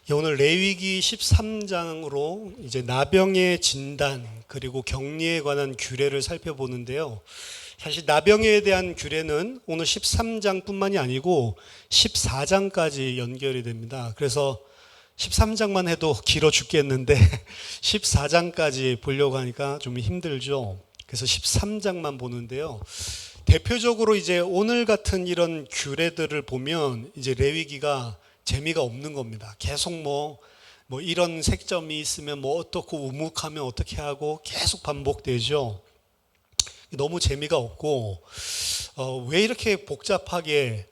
오늘 레위기 13장으로 이제 나병의 진단 그리고 격리에 관한 규례를 살펴보는데요. 사실 나병에 대한 규례는 오늘 13장뿐만이 아니고 14장까지 연결이 됩니다. 그래서 13장만 해도 길어 죽겠는데 14장까지 보려고 하니까 좀 힘들죠. 그래서 13장만 보는데요. 대표적으로 이제 오늘 같은 이런 규례들을 보면 이제 레위기가 재미가 없는 겁니다. 계속 뭐 이런 색점이 있으면 뭐 어떻고 우묵하면 어떻게 하고 계속 반복되죠. 너무 재미가 없고 왜 이렇게 복잡하게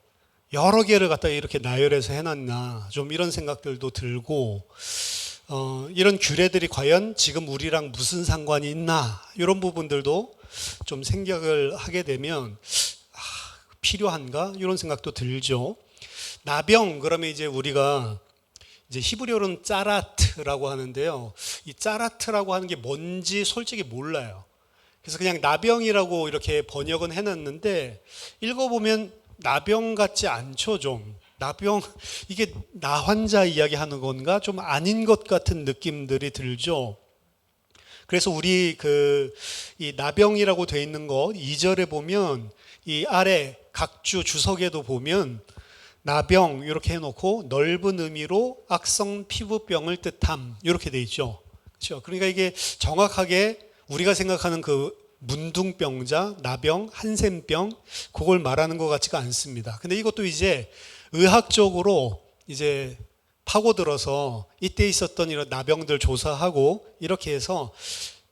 여러 개를 갖다가 이렇게 나열해서 해놨나 좀 이런 생각들도 들고 이런 규례들이 과연 지금 우리랑 무슨 상관이 있나 이런 부분들도 좀 생각을 하게 되면 필요한가 이런 생각도 들죠. 나병 그러면 이제 우리가 이제 히브리어로는 짜라트라고 하는데요. 이 짜라트라고 하는 게 뭔지 솔직히 몰라요. 그래서 그냥 나병이라고 이렇게 번역은 해놨는데 읽어보면 나병 같지 않죠, 좀. 나병, 이게 나 환자 이야기하는 건가? 좀 아닌 것 같은 느낌들이 들죠. 그래서 우리 이 나병이라고 돼 있는 것 2절에 보면 이 아래 각주 주석에도 보면 나병 이렇게 해놓고 넓은 의미로 악성 피부병을 뜻함 이렇게 돼 있죠. 그렇죠? 그러니까 이게 정확하게 우리가 생각하는 그 문둥병자, 나병, 한센병 그걸 말하는 것 같지가 않습니다. 근데 이것도 이제 의학적으로 이제 파고들어서 이때 있었던 이런 나병들 조사하고 이렇게 해서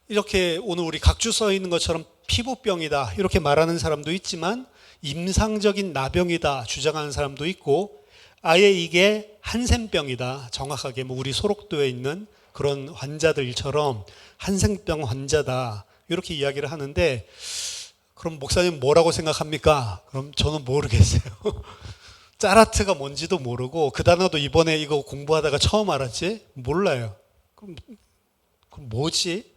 이렇게 오늘 우리 각주 써 있는 것처럼 피부병이다 이렇게 말하는 사람도 있지만 임상적인 나병이다 주장하는 사람도 있고 아예 이게 한센병이다 정확하게 뭐 우리 소록도에 있는 그런 환자들처럼 한센병 환자다 이렇게 이야기를 하는데 그럼 목사님 뭐라고 생각합니까? 그럼 저는 모르겠어요. 짜라트가 뭔지도 모르고 그 단어도 이번에 이거 공부하다가 처음 알았지? 몰라요. 그럼 뭐지?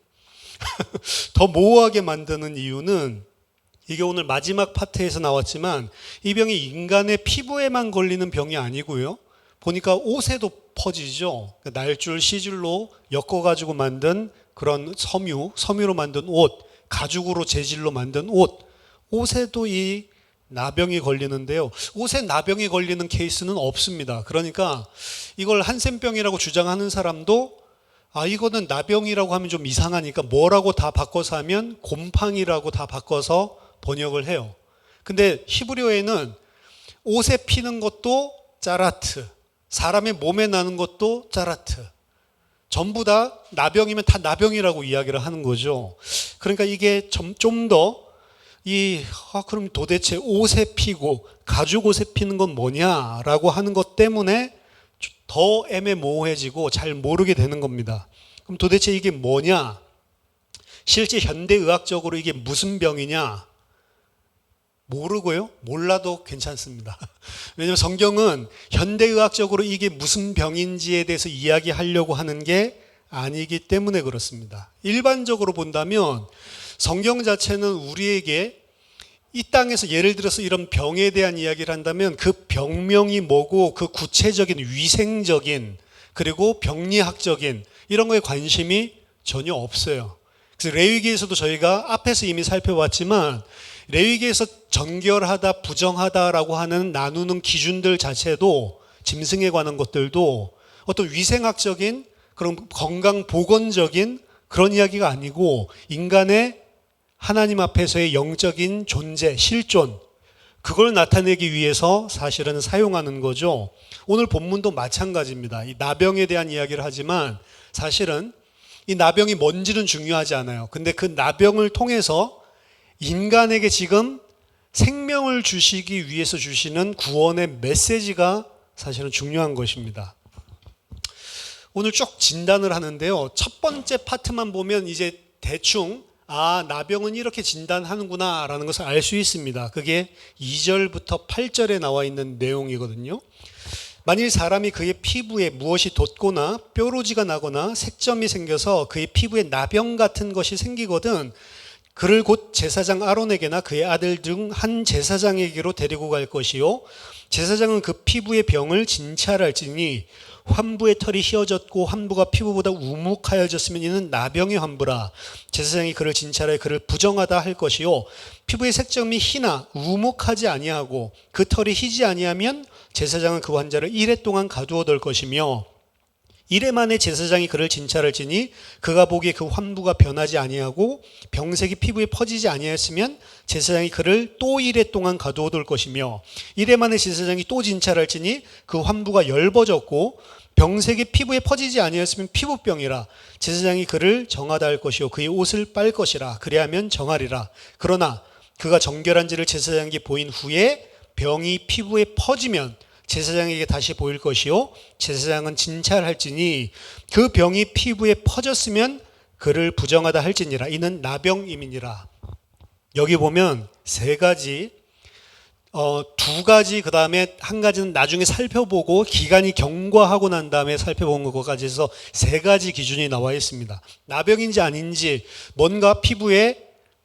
더 모호하게 만드는 이유는 이게 오늘 마지막 파트에서 나왔지만 이 병이 인간의 피부에만 걸리는 병이 아니고요. 보니까 옷에도 퍼지죠. 날줄, 시줄로 엮어가지고 만든 그런 섬유로 만든 옷, 가죽으로 재질로 만든 옷에도 이 나병이 걸리는데요. 옷에 나병이 걸리는 케이스는 없습니다. 그러니까 이걸 한센병이라고 주장하는 사람도 이거는 나병이라고 하면 좀 이상하니까 뭐라고 다 바꿔서 하면 곰팡이라고 다 바꿔서 번역을 해요. 근데 히브리어에는 옷에 피는 것도 짜라트, 사람의 몸에 나는 것도 짜라트. 전부 다 나병이면 다 나병이라고 이야기를 하는 거죠. 그러니까 이게 좀 더 그럼 도대체 옷에 피고 가죽 옷에 피는 건 뭐냐라고 하는 것 때문에 더 애매모호해지고 잘 모르게 되는 겁니다. 그럼 도대체 이게 뭐냐? 실제 현대의학적으로 이게 무슨 병이냐? 모르고요? 몰라도 괜찮습니다. 왜냐하면 성경은 현대의학적으로 이게 무슨 병인지에 대해서 이야기하려고 하는 게 아니기 때문에 그렇습니다. 일반적으로 본다면 성경 자체는 우리에게 이 땅에서 예를 들어서 이런 병에 대한 이야기를 한다면 그 병명이 뭐고 그 구체적인 위생적인 그리고 병리학적인 이런 거에 관심이 전혀 없어요. 그래서 레위기에서도 저희가 앞에서 이미 살펴봤지만 레위기에서 정결하다, 부정하다라고 하는 나누는 기준들 자체도 짐승에 관한 것들도 어떤 위생학적인 그런 건강보건적인 그런 이야기가 아니고 인간의 하나님 앞에서의 영적인 존재, 실존 그걸 나타내기 위해서 사실은 사용하는 거죠. 오늘 본문도 마찬가지입니다. 이 나병에 대한 이야기를 하지만 사실은 이 나병이 뭔지는 중요하지 않아요. 근데 그 나병을 통해서 인간에게 지금 생명을 주시기 위해서 주시는 구원의 메시지가 사실은 중요한 것입니다. 오늘 쭉 진단을 하는데요. 첫 번째 파트만 보면 이제 대충 나병은 이렇게 진단하는구나 라는 것을 알 수 있습니다. 그게 2절부터 8절에 나와 있는 내용이거든요. 만일 사람이 그의 피부에 무엇이 돋거나 뾰루지가 나거나 색점이 생겨서 그의 피부에 나병 같은 것이 생기거든 그를 곧 제사장 아론에게나 그의 아들 중 한 제사장에게로 데리고 갈 것이요 제사장은 그 피부의 병을 진찰할지니 환부의 털이 휘어졌고 환부가 피부보다 우묵하여졌으면 이는 나병의 환부라. 제사장이 그를 진찰하여 그를 부정하다 할 것이요 피부의 색점이 희나 우묵하지 아니하고 그 털이 희지 아니하면 제사장은 그 환자를 이레 동안 가두어둘 것이며 이레 만에 제사장이 그를 진찰할지니 그가 보기에 그 환부가 변하지 아니하고 병색이 피부에 퍼지지 아니하였으면 제사장이 그를 또 이레 동안 가두어둘 것이며 이레 만에 제사장이 또 진찰할지니 그 환부가 엷어졌고 병색이 피부에 퍼지지 아니하였으면 피부병이라. 제사장이 그를 정하다 할 것이요 그의 옷을 빨 것이라. 그리하면 정하리라. 그러나 그가 정결한지를 제사장에게 보인 후에 병이 피부에 퍼지면 제사장에게 다시 보일 것이요 제사장은 진찰할지니 그 병이 피부에 퍼졌으면 그를 부정하다 할지니라. 이는 나병임이니라. 여기 보면 세 가지, 두 가지, 그 다음에 한 가지는 나중에 살펴보고 기간이 경과하고 난 다음에 살펴본 것까지 해서 세 가지 기준이 나와 있습니다. 나병인지 아닌지, 뭔가 피부에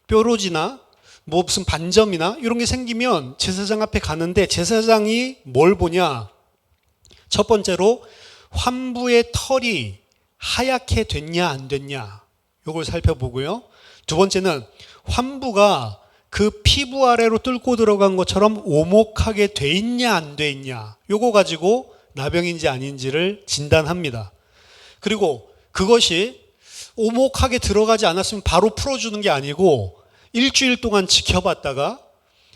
뾰루지나 뭐 무슨 반점이나 이런 게 생기면 제사장 앞에 가는데 제사장이 뭘 보냐? 첫 번째로 환부의 털이 하얗게 됐냐 안 됐냐 이걸 살펴보고요. 두 번째는 환부가 그 피부 아래로 뚫고 들어간 것처럼 오목하게 돼 있냐 안 돼 있냐 요거 가지고 나병인지 아닌지를 진단합니다. 그리고 그것이 오목하게 들어가지 않았으면 바로 풀어주는 게 아니고 일주일 동안 지켜봤다가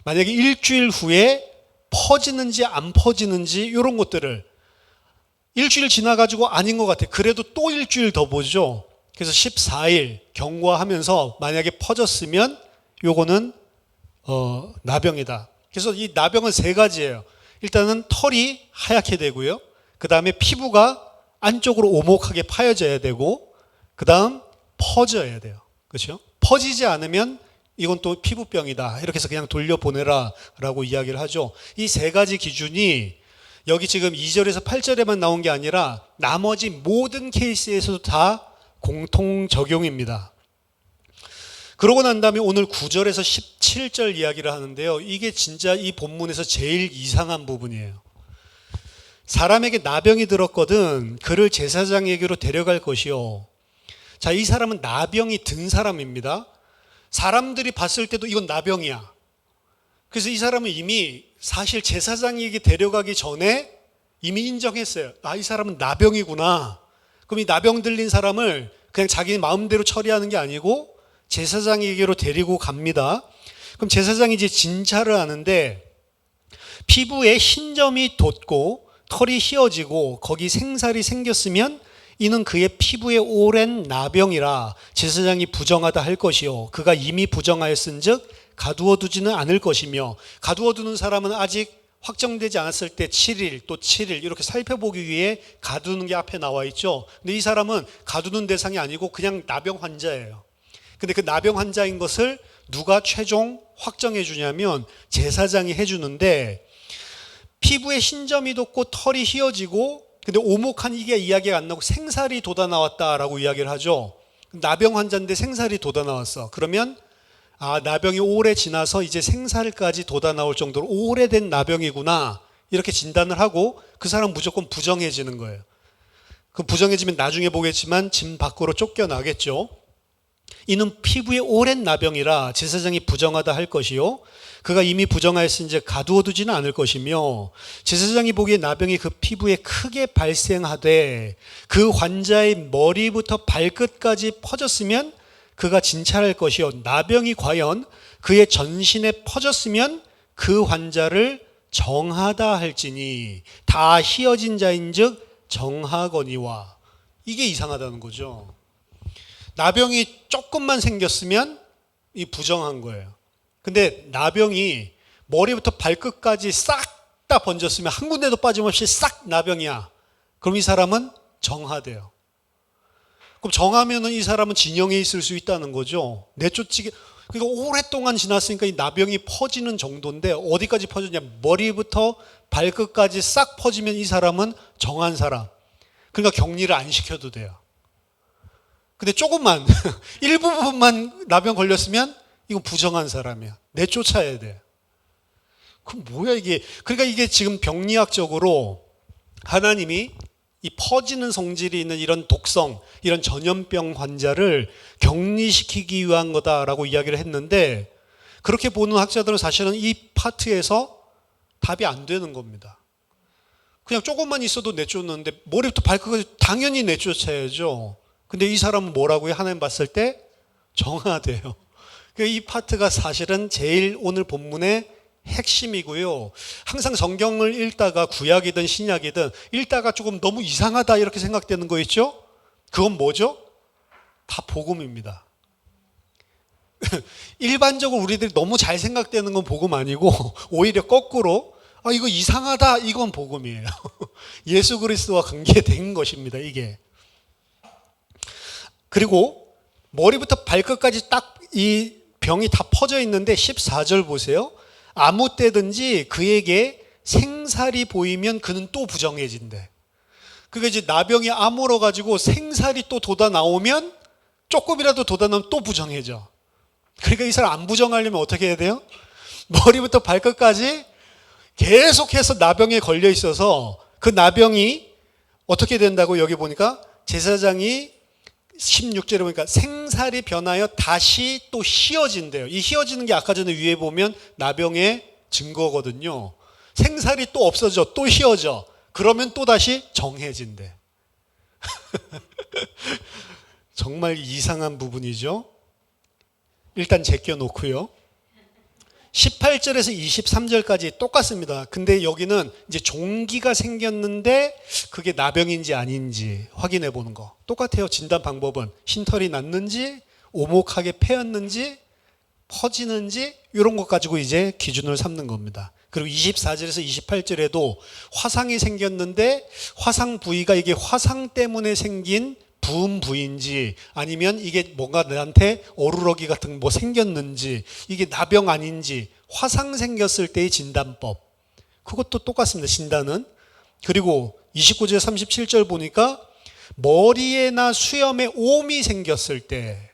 만약에 일주일 후에 퍼지는지 안 퍼지는지 이런 것들을 일주일 지나가지고 아닌 것 같아. 그래도 또 일주일 더 보죠. 그래서 14일 경과하면서 만약에 퍼졌으면 요거는 나병이다. 그래서 이 나병은 세 가지예요. 일단은 털이 하얗게 되고요. 그 다음에 피부가 안쪽으로 오목하게 파여져야 되고 그 다음 퍼져야 돼요. 그렇죠? 퍼지지 않으면 이건 또 피부병이다. 이렇게 해서 그냥 돌려보내라 라고 이야기를 하죠. 이 세 가지 기준이 여기 지금 2절에서 8절에만 나온 게 아니라 나머지 모든 케이스에서도 다 공통 적용입니다. 그러고 난 다음에 오늘 9절에서 17절 이야기를 하는데요. 이게 진짜 이 본문에서 제일 이상한 부분이에요. 사람에게 나병이 들었거든 그를 제사장에게로 데려갈 것이요. 자, 이 사람은 나병이 든 사람입니다. 사람들이 봤을 때도 이건 나병이야. 그래서 이 사람은 이미 사실 제사장에게 데려가기 전에 이미 인정했어요. 아, 이 사람은 나병이구나. 그럼 이 나병 들린 사람을 그냥 자기 마음대로 처리하는 게 아니고 제사장에게로 데리고 갑니다. 그럼 제사장이 이제 진찰을 하는데 피부에 흰점이 돋고 털이 휘어지고 거기 생살이 생겼으면 이는 그의 피부에 오랜 나병이라 제사장이 부정하다 할 것이요 그가 이미 부정하였은즉 가두어 두지는 않을 것이며 가두어 두는 사람은 아직 확정되지 않았을 때 7일 또 7일 이렇게 살펴보기 위해 가두는 게 앞에 나와 있죠. 근데 이 사람은 가두는 대상이 아니고 그냥 나병 환자예요. 근데 그 나병 환자인 것을 누가 최종 확정해 주냐면 제사장이 해 주는데 피부에 흰점이 돋고 털이 휘어지고 근데 오목한 이게 이야기가 안 나고 생살이 돋아나왔다라고 이야기를 하죠. 나병 환자인데 생살이 돋아나왔어. 그러면 아, 나병이 오래 지나서 이제 생살까지 돋아나올 정도로 오래된 나병이구나 이렇게 진단을 하고 그 사람 무조건 부정해지는 거예요. 그 부정해지면 나중에 보겠지만 집 밖으로 쫓겨나겠죠. 이는 피부에 오랜 나병이라 제사장이 부정하다 할 것이요 그가 이미 부정하였으니 가두어 두지는 않을 것이며 제사장이 보기에 나병이 그 피부에 크게 발생하되 그 환자의 머리부터 발끝까지 퍼졌으면 그가 진찰할 것이요 나병이 과연 그의 전신에 퍼졌으면 그 환자를 정하다 할지니 다 휘어진 자인즉 정하거니와. 이게 이상하다는 거죠. 나병이 조금만 생겼으면 이 부정한 거예요. 근데 나병이 머리부터 발끝까지 싹 다 번졌으면 한 군데도 빠짐없이 싹 나병이야. 그럼 이 사람은 정하대요. 그럼 정하면은 이 사람은 진영에 있을 수 있다는 거죠. 내쫓기게. 그러니까 오랫동안 지났으니까 이 나병이 퍼지는 정도인데 어디까지 퍼졌냐? 머리부터 발끝까지 싹 퍼지면 이 사람은 정한 사람. 그러니까 격리를 안 시켜도 돼요. 근데 조금만 일부분만 나병 걸렸으면 이건 부정한 사람이야. 내쫓아야 돼. 그럼 뭐야 이게? 그러니까 이게 지금 병리학적으로 하나님이 이 퍼지는 성질이 있는 이런 독성, 이런 전염병 환자를 격리시키기 위한 거다라고 이야기를 했는데, 그렇게 보는 학자들은 사실은 이 파트에서 답이 안 되는 겁니다. 그냥 조금만 있어도 내쫓는데 머리부터 발끝까지 당연히 내쫓아야죠. 근데 이 사람은 뭐라고요? 하나님 봤을 때 정하대요. 이 파트가 사실은 제일 오늘 본문의 핵심이고요. 항상 성경을 읽다가 구약이든 신약이든 읽다가 조금 너무 이상하다 이렇게 생각되는 거 있죠? 그건 뭐죠? 다 복음입니다. 일반적으로 우리들이 너무 잘 생각되는 건 복음 아니고 오히려 거꾸로 이거 이상하다 이건 복음이에요. 예수 그리스도와 관계된 것입니다, 이게. 그리고 머리부터 발끝까지 딱 이 병이 다 퍼져 있는데 14절 보세요. 아무 때든지 그에게 생살이 보이면 그는 또 부정해진대. 그게 이제 나병이 아물어 가지고 생살이 또 돋아 나오면, 조금이라도 돋아 나오면 또 부정해져. 그러니까 이 사람 안 부정하려면 어떻게 해야 돼요? 머리부터 발끝까지 계속해서 나병에 걸려 있어서 그 나병이 어떻게 된다고 여기 보니까 제사장이 16절에 보니까 생살이 변하여 다시 또 희어진대요. 이 희어지는 게 아까 전에 위에 보면 나병의 증거거든요. 생살이 또 없어져, 또 희어져. 그러면 또 다시 정해진대. 정말 이상한 부분이죠. 일단 제껴놓고요. 18절에서 23절까지 똑같습니다. 근데 여기는 이제 종기가 생겼는데 그게 나병인지 아닌지 확인해 보는 거. 똑같아요. 진단 방법은 흰털이 났는지, 오목하게 패였는지, 퍼지는지 이런 것 가지고 이제 기준을 삼는 겁니다. 그리고 24절에서 28절에도 화상이 생겼는데 화상 부위가 이게 화상 때문에 생긴 부은 부인지 아니면 이게 뭔가 나한테 어루러기 같은 뭐 생겼는지, 이게 나병 아닌지, 화상 생겼을 때의 진단법, 그것도 똑같습니다. 진단은. 그리고 29절 37절 보니까 머리에나 수염에 옴이 생겼을 때,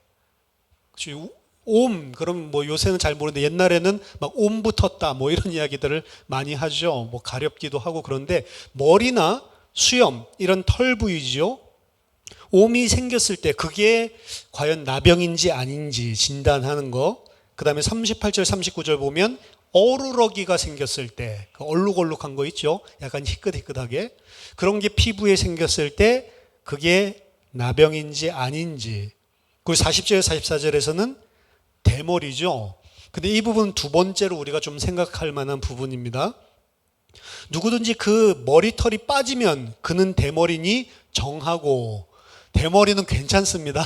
옴, 그럼 뭐 요새는 잘 모르는데 옛날에는 막 옴 붙었다 뭐 이런 이야기들을 많이 하죠. 뭐 가렵기도 하고. 그런데 머리나 수염 이런 털 부위죠. 옴이 생겼을 때 그게 과연 나병인지 아닌지 진단하는 거. 그 다음에 38절 39절 보면 어루러기가 생겼을 때, 얼룩얼룩한 거 있죠, 약간 희끗희끗하게, 그런 게 피부에 생겼을 때 그게 나병인지 아닌지. 그리고 40절 44절에서는 대머리죠. 근데 이 부분 두 번째로 우리가 좀 생각할 만한 부분입니다. 누구든지 그 머리털이 빠지면 그는 대머리니 정하고, 대머리는 괜찮습니다.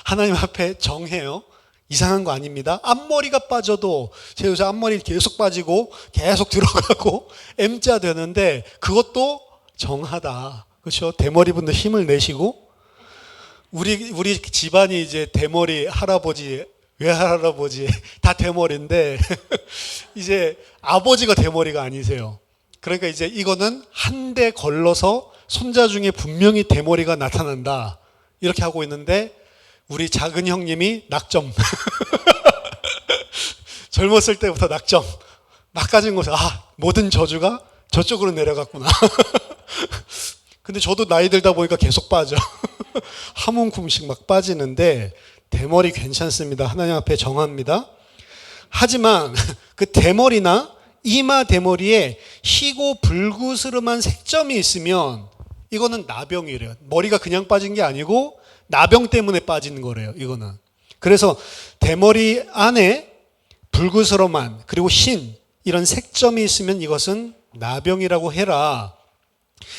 하나님 앞에 정해요. 이상한 거 아닙니다. 앞머리가 빠져도, 제 요새 앞머리 계속 빠지고 계속 들어가고 M자 되는데 그것도 정하다. 그렇죠? 대머리 분들 힘을 내시고, 우리 집안이 이제 대머리 할아버지, 외할아버지 다 대머리인데 이제 아버지가 대머리가 아니세요. 그러니까 이제 이거는 한 대 걸러서 손자 중에 분명히 대머리가 나타난다 이렇게 하고 있는데, 우리 작은 형님이 낙점. 젊었을 때부터 낙점. 막 가진 곳에 모든 저주가 저쪽으로 내려갔구나. 근데 저도 나이 들다 보니까 계속 빠져. 한 움큼씩 막 빠지는데 대머리 괜찮습니다. 하나님 앞에 정합니다. 하지만 그 대머리나 이마 대머리에 희고 불구스름한 색점이 있으면 이거는 나병이래요. 머리가 그냥 빠진 게 아니고 나병 때문에 빠진 거래요, 이거는. 그래서 대머리 안에 불구스름한, 그리고 흰 이런 색점이 있으면 이것은 나병이라고 해라.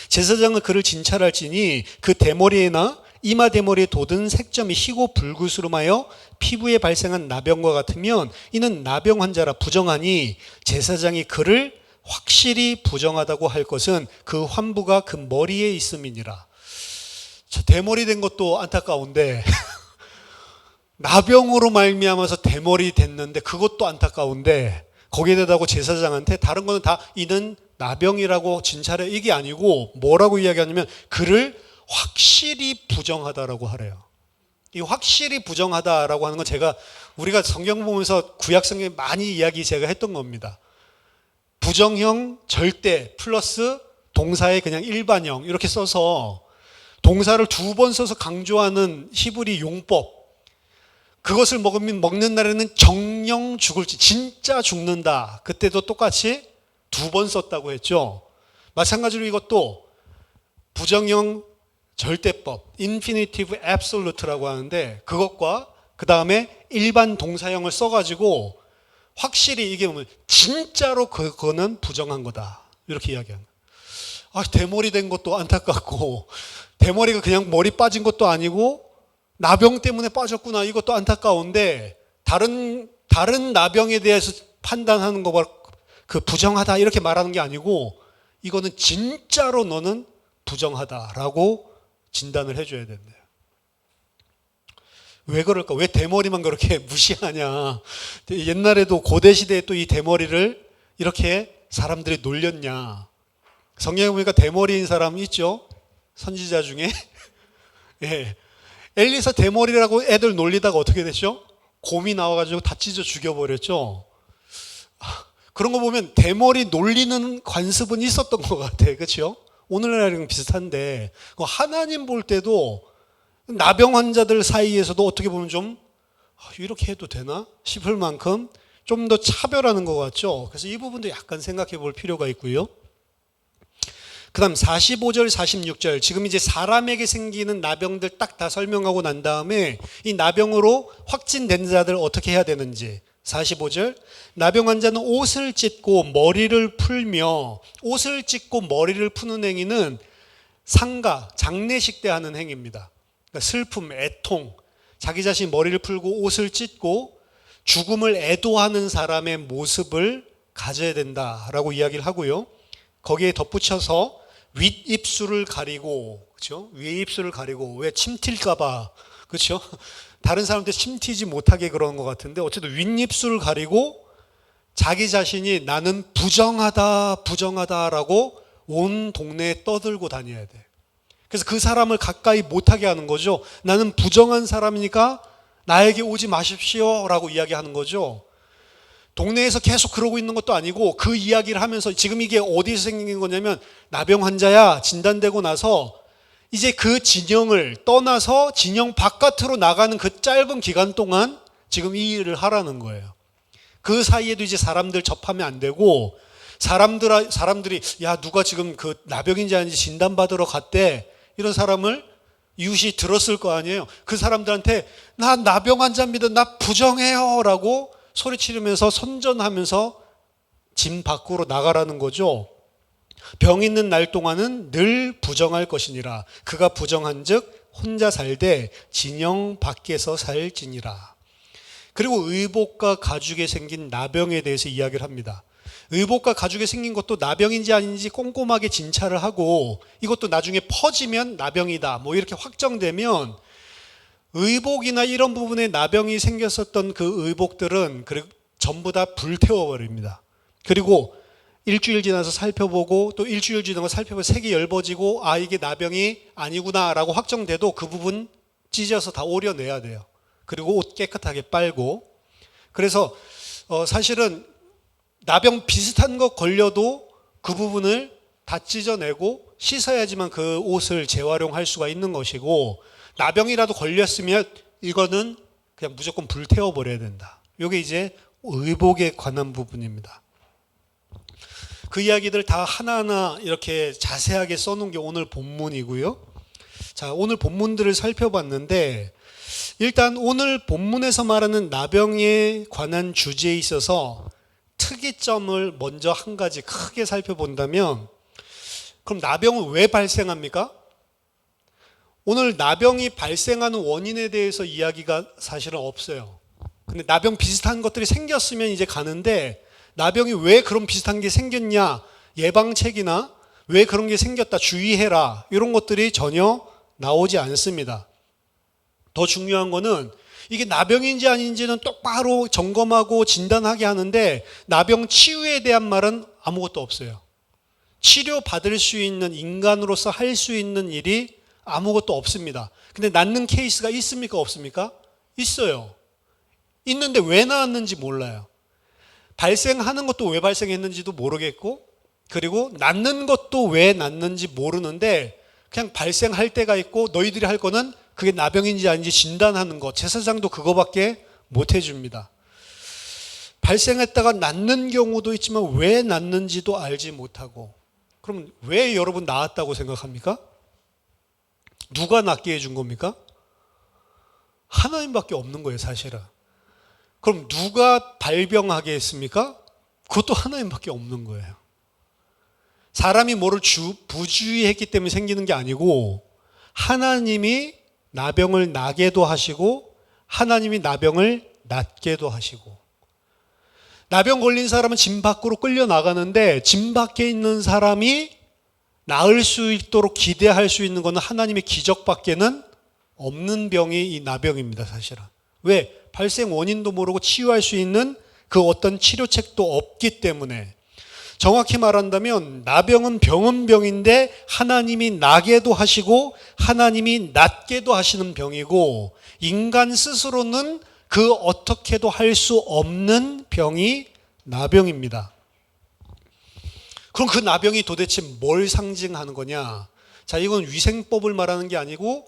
제사장은 그를 진찰할지니 그 대머리나 이마 대머리에 돋은 색점이 희고 불구스름하여 피부에 발생한 나병과 같으면 이는 나병 환자라 부정하니, 제사장이 그를 확실히 부정하다고 할 것은 그 환부가 그 머리에 있음이니라. 저 대머리 된 것도 안타까운데 나병으로 말미암아서 대머리 됐는데 그것도 안타까운데, 거기에 대다고 제사장한테 다른 거는 다 이는 나병이라고 진찰해, 이게 아니고 뭐라고 이야기하냐면 그를 확실히 부정하다라고 하래요. 이 확실히 부정하다라고 하는 건 우리가 성경 보면서 구약 성경에 많이 이야기 제가 했던 겁니다. 부정형 절대 플러스 동사에 그냥 일반형 이렇게 써서 동사를 2번 써서 강조하는 히브리 용법, 그것을 먹는 날에는 정령 죽을지, 진짜 죽는다, 그때도 똑같이 2번 썼다고 했죠. 마찬가지로 이것도 부정형 절대법, infinitive absolute라고 하는데, 그것과 그 다음에 일반 동사형을 써가지고 확실히 이게 보면 진짜로 그거는 부정한 거다, 이렇게 이야기하는 거예요. 대머리 된 것도 안타깝고, 대머리가 그냥 머리 빠진 것도 아니고 나병 때문에 빠졌구나, 이것도 안타까운데, 다른 나병에 대해서 판단하는 거 그 부정하다 이렇게 말하는 게 아니고, 이거는 진짜로 너는 부정하다라고 진단을 해줘야 된대요. 왜 그럴까? 왜 대머리만 그렇게 무시하냐? 옛날에도 고대 시대에 또 이 대머리를 이렇게 사람들이 놀렸냐? 성경에 보니까 대머리인 사람 있죠? 선지자 중에. 예. 엘리사 대머리라고 애들 놀리다가 어떻게 됐죠? 곰이 나와가지고 다 찢어 죽여버렸죠. 그런 거 보면 대머리 놀리는 관습은 있었던 것 같아. 그렇죠? 오늘날이랑 비슷한데, 하나님 볼 때도 나병 환자들 사이에서도 어떻게 보면 좀 이렇게 해도 되나 싶을 만큼 좀 더 차별하는 것 같죠. 그래서 이 부분도 약간 생각해 볼 필요가 있고요. 그 다음 45절 46절, 지금 이제 사람에게 생기는 나병들 딱 다 설명하고 난 다음에 이 나병으로 확진된 자들 어떻게 해야 되는지. 45절, 나병 환자는 옷을 찢고 머리를 풀며, 옷을 찢고 머리를 푸는 행위는 상가, 장례식 때 하는 행위입니다. 그러니까 슬픔, 애통, 자기 자신 머리를 풀고 옷을 찢고 죽음을 애도하는 사람의 모습을 가져야 된다라고 이야기를 하고요. 거기에 덧붙여서 윗입술을 가리고, 그렇죠? 위입술을 가리고, 왜 침 튈까봐, 그렇죠? 다른 사람들 침 튀지 못하게 그러는 것 같은데, 어쨌든 윗입술을 가리고 자기 자신이 나는 부정하다라고 온 동네에 떠들고 다녀야 돼. 그래서 그 사람을 가까이 못하게 하는 거죠. 나는 부정한 사람이니까 나에게 오지 마십시오 라고 이야기하는 거죠. 동네에서 계속 그러고 있는 것도 아니고, 그 이야기를 하면서, 지금 이게 어디서 생긴 거냐면, 나병 환자야 진단되고 나서 이제 그 진영을 떠나서 진영 바깥으로 나가는 그 짧은 기간 동안 지금 이 일을 하라는 거예요. 그 사이에도 이제 사람들 접하면 안 되고, 사람들이 야, 누가 지금 그 나병인지 아닌지 진단받으러 갔대, 이런 사람을 이웃이 들었을 거 아니에요. 그 사람들한테 나 나병 환자입니다, 나 부정해요 라고 소리치르면서 선전하면서 집 밖으로 나가라는 거죠. 병 있는 날 동안은 늘 부정할 것이니라. 그가 부정한즉 혼자 살되 진영 밖에서 살지니라. 그리고 의복과 가죽에 생긴 나병에 대해서 이야기를 합니다. 의복과 가죽에 생긴 것도 나병인지 아닌지 꼼꼼하게 진찰을 하고, 이것도 나중에 퍼지면 나병이다 뭐 이렇게 확정되면, 의복이나 이런 부분에 나병이 생겼었던 그 의복들은 전부 다 불태워버립니다. 그리고 일주일 지나서 살펴보고, 또 일주일 지나서 살펴보고 색이 엷어지고, 이게 나병이 아니구나 라고 확정돼도 그 부분 찢어서 다 오려내야 돼요. 그리고 옷 깨끗하게 빨고. 그래서 사실은 나병 비슷한 거 걸려도 그 부분을 다 찢어내고 씻어야지만 그 옷을 재활용할 수가 있는 것이고, 나병이라도 걸렸으면 이거는 그냥 무조건 불태워버려야 된다. 이게 이제 의복에 관한 부분입니다. 그 이야기들 다 하나하나 이렇게 자세하게 써놓은 게 오늘 본문이고요. 자, 오늘 본문들을 살펴봤는데, 일단 오늘 본문에서 말하는 나병에 관한 주제에 있어서 특이점을 먼저 한 가지 크게 살펴본다면, 그럼 나병은 왜 발생합니까? 오늘 나병이 발생하는 원인에 대해서 이야기가 사실은 없어요. 근데 나병 비슷한 것들이 생겼으면 이제 가는데, 나병이 왜 그런 비슷한 게 생겼냐, 예방책이나 왜 그런 게 생겼다, 주의해라, 이런 것들이 전혀 나오지 않습니다. 더 중요한 거는 이게 나병인지 아닌지는 똑바로 점검하고 진단하게 하는데, 나병 치유에 대한 말은 아무것도 없어요. 치료받을 수 있는, 인간으로서 할 수 있는 일이 아무것도 없습니다. 근데 낫는 케이스가 있습니까, 없습니까? 있어요. 있는데 왜 나왔는지 몰라요. 발생하는 것도 왜 발생했는지도 모르겠고, 그리고 낳는 것도 왜 낳는지 모르는데 그냥 발생할 때가 있고 너희들이 할 거는 그게 나병인지 아닌지 진단하는 것. 제사장도 그거밖에 못 해줍니다. 발생했다가 낫는 경우도 있지만 왜 낫는지도 알지 못하고. 그럼 왜 여러분 낳았다고 생각합니까? 누가 낫게 해준 겁니까? 하나님밖에 없는 거예요, 사실은. 그럼 누가 발병하게 했습니까? 그것도 하나님밖에 없는 거예요. 사람이 뭐를 부주의했기 때문에 생기는 게 아니고 하나님이 나병을 나게도 하시고 하나님이 나병을 낫게도 하시고. 나병 걸린 사람은 진 밖으로 끌려 나가는데 진 밖에 있는 사람이 나을 수 있도록 기대할 수 있는 것은 하나님의 기적밖에는 없는 병이 이 나병입니다, 사실은. 왜? 발생 원인도 모르고 치유할 수 있는 그 어떤 치료책도 없기 때문에. 정확히 말한다면 나병은 병은 병인데 하나님이 나게도 하시고 하나님이 낫게도 하시는 병이고 인간 스스로는 그 어떻게도 할 수 없는 병이 나병입니다. 그럼 그 나병이 도대체 뭘 상징하는 거냐? 자, 이건 위생법을 말하는 게 아니고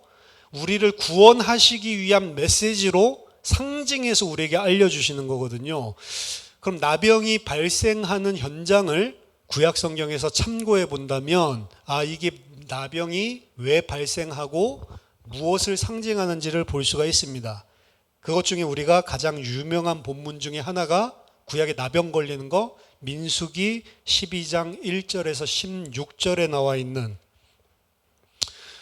우리를 구원하시기 위한 메시지로 상징해서 우리에게 알려주시는 거거든요. 그럼 나병이 발생하는 현장을 구약 성경에서 참고해 본다면 이게 나병이 왜 발생하고 무엇을 상징하는지를 볼 수가 있습니다. 그것 중에 우리가 가장 유명한 본문 중에 하나가 구약에 나병 걸리는 거 민수기 12장 1절에서 16절에 나와 있는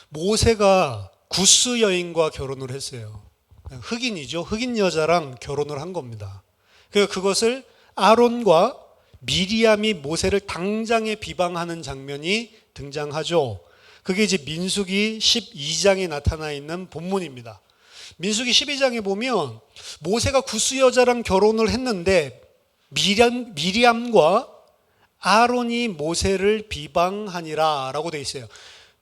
모세가 구스 여인과 결혼을 했어요. 흑인이죠. 흑인 여자랑 결혼을 한 겁니다. 그것을 아론과 미리암이 모세를 당장에 비방하는 장면이 등장하죠. 그게 이제 민수기 12장에 나타나 있는 본문입니다. 민수기 12장에 보면 모세가 구스 여자랑 결혼을 했는데 미리암과 아론이 모세를 비방하니라 라고 되어 있어요.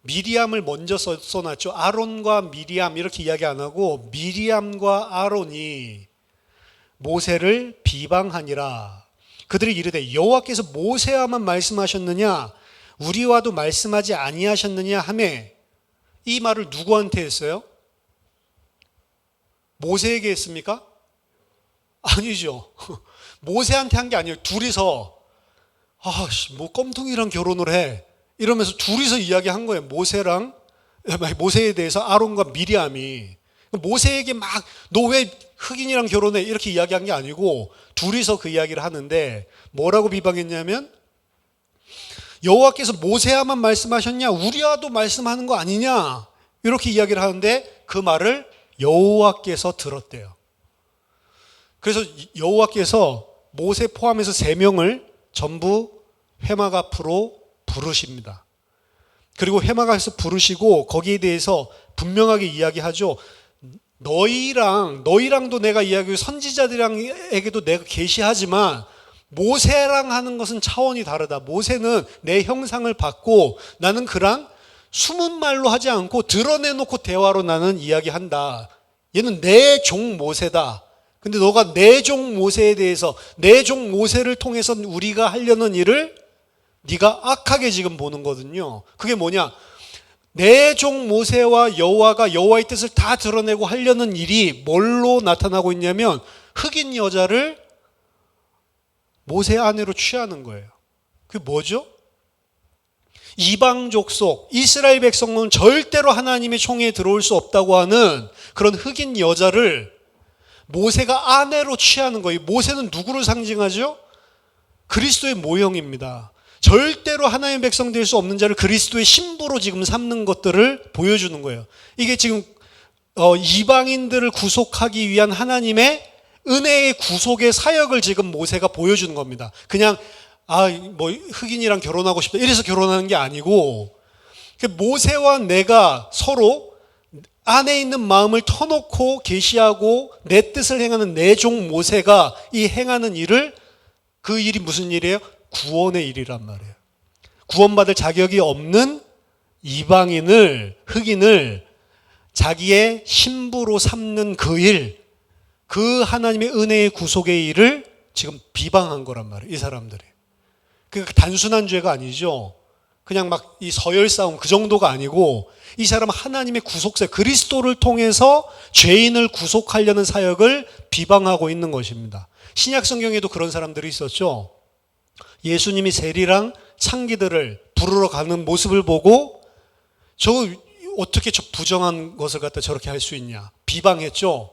미리암을 먼저 써놨죠. 아론과 미리암 이렇게 이야기 안 하고 미리암과 아론이 모세를 비방하니라. 그들이 이르되 여호와께서 모세와만 말씀하셨느냐 우리와도 말씀하지 아니하셨느냐 하매 이 말을 누구한테 했어요? 모세에게 했습니까? 아니죠. 모세한테 한 게 아니에요. 둘이서 뭐 껌통이랑 결혼을 해 이러면서 둘이서 이야기한 거예요. 모세에 대해서 아론과 미리암이 모세에게 막 너 왜 흑인이랑 결혼해 이렇게 이야기한 게 아니고 둘이서 그 이야기를 하는데 뭐라고 비방했냐면 여호와께서 모세와만 말씀하셨냐 우리와도 말씀하는 거 아니냐 이렇게 이야기를 하는데 그 말을 여호와께서 들었대요. 그래서 여호와께서 모세 포함해서 3명을 전부 회막 앞으로 부르십니다. 그리고 회막 앞에서 부르시고 거기에 대해서 분명하게 이야기하죠. 너희랑도 내가 이야기하고 선지자들에게도 내가 계시하지만 모세랑 하는 것은 차원이 다르다. 모세는 내 형상을 받고 나는 그랑 숨은 말로 하지 않고 드러내놓고 대화로 나는 이야기한다. 얘는 내 종 모세다. 근데 너가 내 종 모세에 대해서 내 종 모세를 통해서 우리가 하려는 일을 네가 악하게 지금 보는 거거든요. 그게 뭐냐? 내 종 모세와 여호와가 여호와의 뜻을 다 드러내고 하려는 일이 뭘로 나타나고 있냐면 흑인 여자를 모세 아내로 취하는 거예요. 그게 뭐죠? 이방 족속, 이스라엘 백성은 절대로 하나님의 총에 들어올 수 없다고 하는 그런 흑인 여자를 모세가 아내로 취하는 거예요. 모세는 누구를 상징하죠? 그리스도의 모형입니다. 절대로 하나님의 백성 될 수 없는 자를 그리스도의 신부로 지금 삼는 것들을 보여주는 거예요. 이게 지금 이방인들을 구속하기 위한 하나님의 은혜의 구속의 사역을 지금 모세가 보여주는 겁니다. 그냥 뭐 흑인이랑 결혼하고 싶다 이래서 결혼하는 게 아니고 모세와 내가 서로 안에 있는 마음을 터놓고 계시하고 내 뜻을 행하는 내 종 모세가 이 행하는 일을 그 일이 무슨 일이에요? 구원의 일이란 말이에요. 구원받을 자격이 없는 이방인을 흑인을 자기의 신부로 삼는 그 일, 그 하나님의 은혜의 구속의 일을 지금 비방한 거란 말이에요. 이 사람들이. 그 단순한 죄가 아니죠. 그냥 막 이 서열 싸움 그 정도가 아니고 이 사람은 하나님의 구속사 그리스도를 통해서 죄인을 구속하려는 사역을 비방하고 있는 것입니다. 신약 성경에도 그런 사람들이 있었죠. 예수님이 세리랑 창기들을 부르러 가는 모습을 보고 어떻게 저 부정한 것을 갖다 저렇게 할 수 있냐 비방했죠.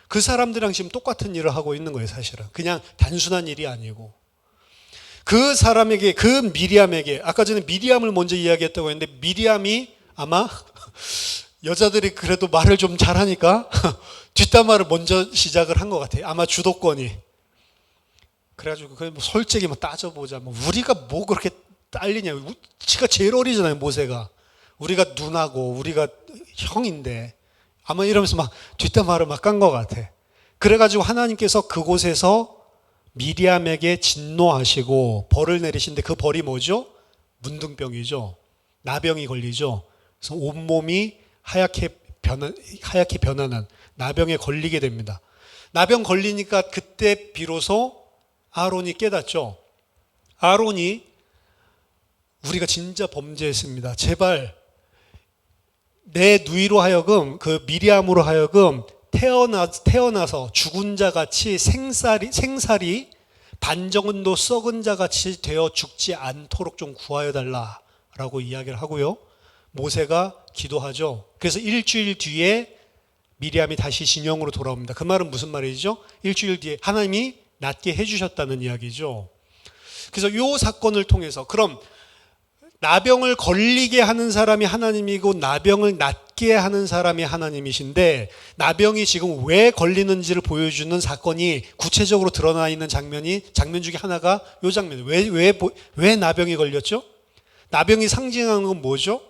그 사람들이랑 지금 똑같은 일을 하고 있는 거예요. 사실은 그냥 단순한 일이 아니고 그 사람에게 그 미리암에게 아까 전에 미리암을 먼저 이야기했다고 했는데 미리암이 아마 여자들이 그래도 말을 좀 잘하니까 뒷담화를 먼저 시작을 한 것 같아요. 아마 주도권이. 그래가지고 뭐 솔직히 뭐 따져보자. 뭐 우리가 뭐 그렇게 딸리냐. 지가 제일 어리잖아요. 모세가. 우리가 누나고 우리가 형인데 아마 이러면서 막 뒷담화를 막 깐 것 같아. 그래가지고 하나님께서 그곳에서 미리암에게 진노하시고 벌을 내리신데 그 벌이 뭐죠? 문둥병이죠. 나병이 걸리죠. 그래서 온몸이 하얗게 변하는 나병에 걸리게 됩니다. 나병 걸리니까 그때 비로소 아론이 깨닫죠. 아론이 우리가 진짜 범죄했습니다. 제발 내 누이로 하여금 그 미리암으로 하여금 태어나서 죽은 자 같이 생살이 반정은도 썩은 자 같이 되어 죽지 않도록 좀 구하여 달라라고 이야기를 하고요. 모세가 기도하죠. 그래서 일주일 뒤에 미리암이 다시 진영으로 돌아옵니다. 그 말은 무슨 말이죠? 일주일 뒤에 하나님이 낫게 해주셨다는 이야기죠. 그래서 이 사건을 통해서 그럼 나병을 걸리게 하는 사람이 하나님이고 나병을 낫게 하는 사람이 하나님이신데 나병이 지금 왜 걸리는지를 보여주는 사건이 구체적으로 드러나 있는 장면 중에 하나가 이 장면이에요. 왜 나병이 걸렸죠? 나병이 상징하는 건 뭐죠?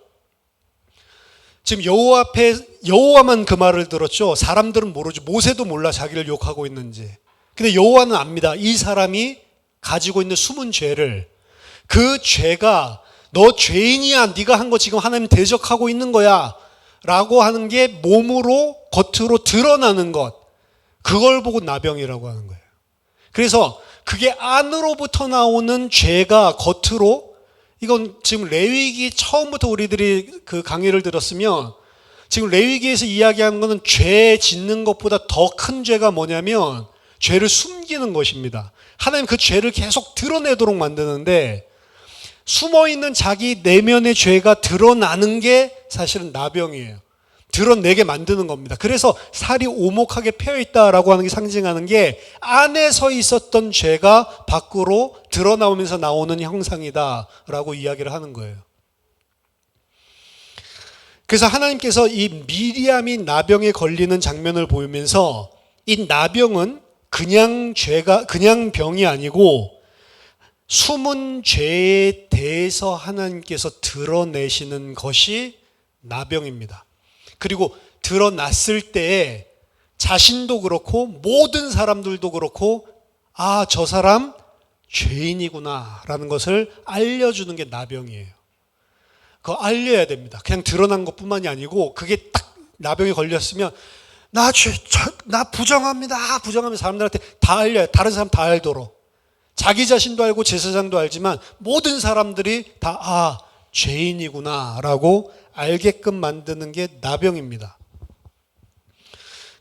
지금 여호와만 그 말을 들었죠. 사람들은 모르죠. 모세도 몰라 자기를 욕하고 있는지. 근데 여호와는 압니다. 이 사람이 가지고 있는 숨은 죄를 그 죄가 너 죄인이야. 네가 한 거 지금 하나님 대적하고 있는 거야. 라고 하는 게 몸으로 겉으로 드러나는 것. 그걸 보고 나병이라고 하는 거예요. 그래서 그게 안으로부터 나오는 죄가 겉으로 이건 지금 레위기 처음부터 우리들이 그 강의를 들었으면 지금 레위기에서 이야기하는 것은 죄 짓는 것보다 더 큰 죄가 뭐냐면 죄를 숨기는 것입니다. 하나님 그 죄를 계속 드러내도록 만드는데 숨어있는 자기 내면의 죄가 드러나는 게 사실은 나병이에요. 드러내게 만드는 겁니다. 그래서 살이 오목하게 펴있다라고 하는 게 상징하는 게 안에서 있었던 죄가 밖으로 드러나오면서 나오는 형상이다라고 이야기를 하는 거예요. 그래서 하나님께서 이 미리암이 나병에 걸리는 장면을 보이면서 이 나병은 그냥 병이 아니고 숨은 죄에 대해서 하나님께서 드러내시는 것이 나병입니다. 그리고 드러났을 때에 자신도 그렇고 모든 사람들도 그렇고 저 사람 죄인이구나 라는 것을 알려주는 게 나병이에요. 그거 알려야 됩니다. 그냥 드러난 것뿐만이 아니고 그게 딱 나병에 걸렸으면 나 부정합니다. 부정하면 사람들한테 다 알려요. 다른 사람 다 알도록. 자기 자신도 알고 제사장도 알지만 모든 사람들이 다 죄인이구나 라고 알게끔 만드는 게 나병입니다.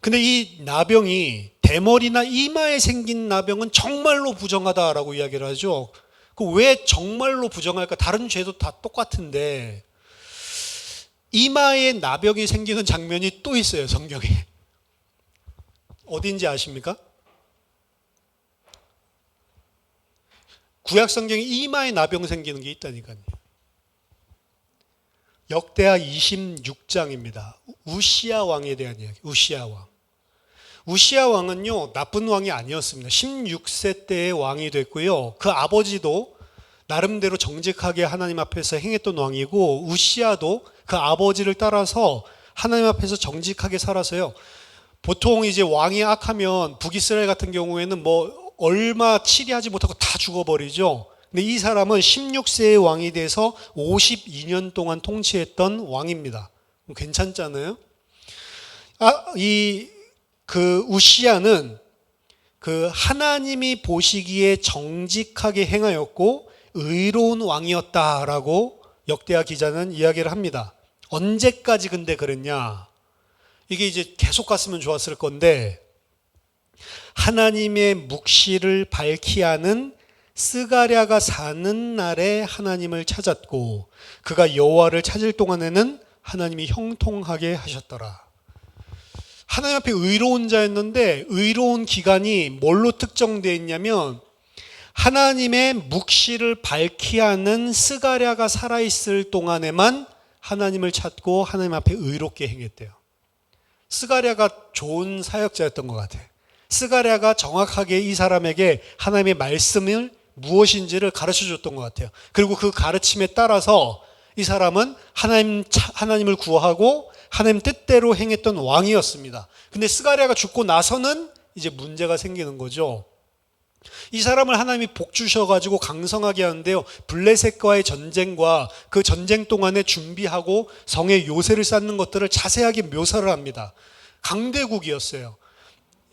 근데 이 나병이 대머리나 이마에 생긴 나병은 정말로 부정하다라고 이야기를 하죠. 왜 정말로 부정할까? 다른 죄도 다 똑같은데 이마에 나병이 생기는 장면이 또 있어요. 성경에. 어딘지 아십니까? 구약 성경에 이마에 나병 생기는 게 있다니까요. 역대하 26장입니다. 우시야 왕에 대한 이야기. 우시야 왕. 우시야 왕은요, 나쁜 왕이 아니었습니다. 16세 때의 왕이 됐고요. 그 아버지도 나름대로 정직하게 하나님 앞에서 행했던 왕이고, 우시야도 그 아버지를 따라서 하나님 앞에서 정직하게 살아서요. 보통 이제 왕이 악하면 북이스라엘 같은 경우에는 뭐 얼마 치리하지 못하고 다 죽어버리죠. 근데 이 사람은 16세의 왕이 돼서 52년 동안 통치했던 왕입니다. 괜찮잖아요. 그 우시야는 그 하나님이 보시기에 정직하게 행하였고 의로운 왕이었다라고 역대하 기자는 이야기를 합니다. 언제까지 근데 그랬냐? 이게 이제 계속 갔으면 좋았을 건데 하나님의 묵시를 밝히 하는 스가랴가 사는 날에 하나님을 찾았고 그가 여호와를 찾을 동안에는 하나님이 형통하게 하셨더라. 하나님 앞에 의로운 자였는데 의로운 기간이 뭘로 특정되어 있냐면 하나님의 묵시를 밝히 하는 스가랴가 살아있을 동안에만 하나님을 찾고 하나님 앞에 의롭게 행했대요. 스가랴가 좋은 사역자였던 것 같아요. 스가랴가 정확하게 이 사람에게 하나님의 말씀을 무엇인지를 가르쳐 줬던 것 같아요. 그리고 그 가르침에 따라서 이 사람은 하나님을 구하고 하나님 뜻대로 행했던 왕이었습니다. 근데 스가랴가 죽고 나서는 이제 문제가 생기는 거죠. 이 사람을 하나님이 복 주셔가지고 강성하게 하는데요. 블레셋과의 전쟁과 그 전쟁 동안에 준비하고 성에 요새를 쌓는 것들을 자세하게 묘사를 합니다. 강대국이었어요.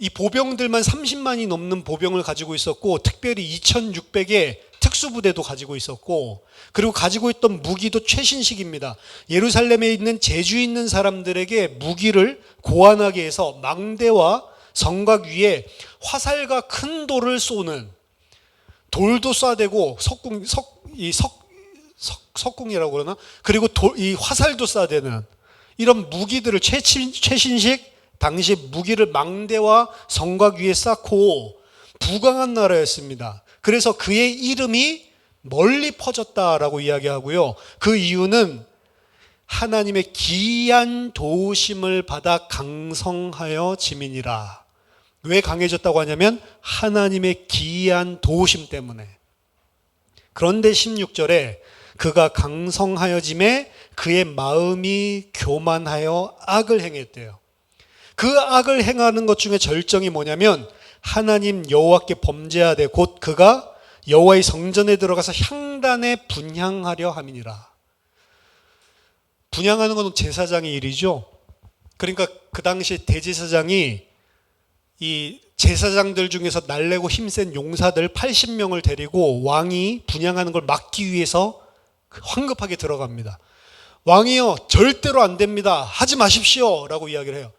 이 보병들만 30만이 넘는 보병을 가지고 있었고 특별히 2600의 특수부대도 가지고 있었고 그리고 가지고 있던 무기도 최신식입니다. 예루살렘에 있는 재주 있는 사람들에게 무기를 고안하게 해서 망대와 성곽 위에 화살과 큰 돌을 쏘는 돌도 쏴대고 석궁이라고 그러나? 그리고 이 화살도 쏴대는 이런 무기들을 최신식 당시 무기를 망대와 성곽 위에 쌓고 부강한 나라였습니다. 그래서 그의 이름이 멀리 퍼졌다라고 이야기하고요. 그 이유는 하나님의 기이한 도우심을 받아 강성하여 지민이라. 왜 강해졌다고 하냐면 하나님의 기이한 도우심 때문에. 그런데 16절에 그가 강성하여짐에 그의 마음이 교만하여 악을 행했대요. 그 악을 행하는 것 중에 절정이 뭐냐면 하나님 여호와께 범죄하되 곧 그가 여호와의 성전에 들어가서 향단에 분향하려 함이니라. 분향하는 건 제사장의 일이죠. 그러니까 그 당시 대제사장이 이 제사장들 중에서 날래고 힘센 용사들 80명을 데리고 왕이 분향하는 걸 막기 위해서 황급하게 들어갑니다. 왕이요, 절대로 안 됩니다. 하지 마십시오 라고 이야기를 해요.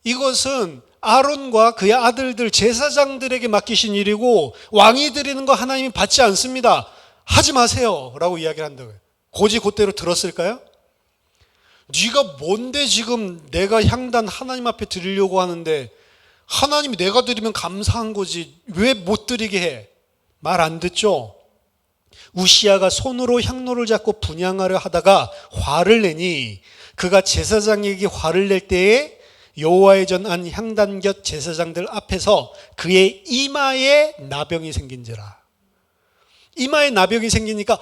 이것은 아론과 그의 아들들 제사장들에게 맡기신 일이고 왕이 드리는 거 하나님이 받지 않습니다. 하지 마세요 라고 이야기를 한다고요. 곧대로 들었을까요? 네가 뭔데 지금 내가 향단 하나님 앞에 드리려고 하는데 하나님이 내가 드리면 감사한 거지 왜 못 드리게 해? 말 안 듣죠? 우시야가 손으로 향로를 잡고 분향하려 하다가 화를 내니 그가 제사장에게 화를 낼 때에 여호와의 전한 향단 곁 제사장들 앞에서 그의 이마에 나병이 생긴지라. 이마에 나병이 생기니까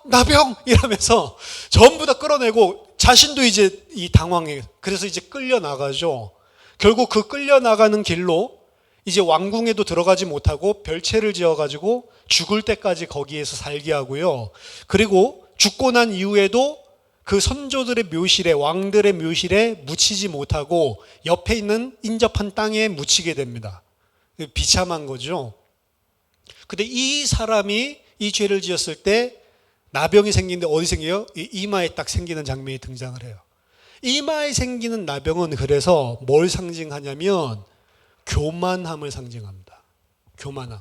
나병 이러면서 전부 다 끌어내고 자신도 이제 이 당황해. 그래서 이제 끌려 나가죠. 결국 그 끌려 나가는 길로 이제 왕궁에도 들어가지 못하고 별채를 지어가지고 죽을 때까지 거기에서 살게 하고요. 그리고 죽고 난 이후에도 그 선조들의 묘실에 왕들의 묘실에 묻히지 못하고 옆에 있는 인접한 땅에 묻히게 됩니다. 비참한 거죠. 근데 이 사람이 이 죄를 지었을 때 나병이 생기는데 어디 생겨요? 이마에 딱 생기는 장면이 등장을 해요. 이마에 생기는 나병은 그래서 뭘 상징하냐면 교만함을 상징합니다. 교만함.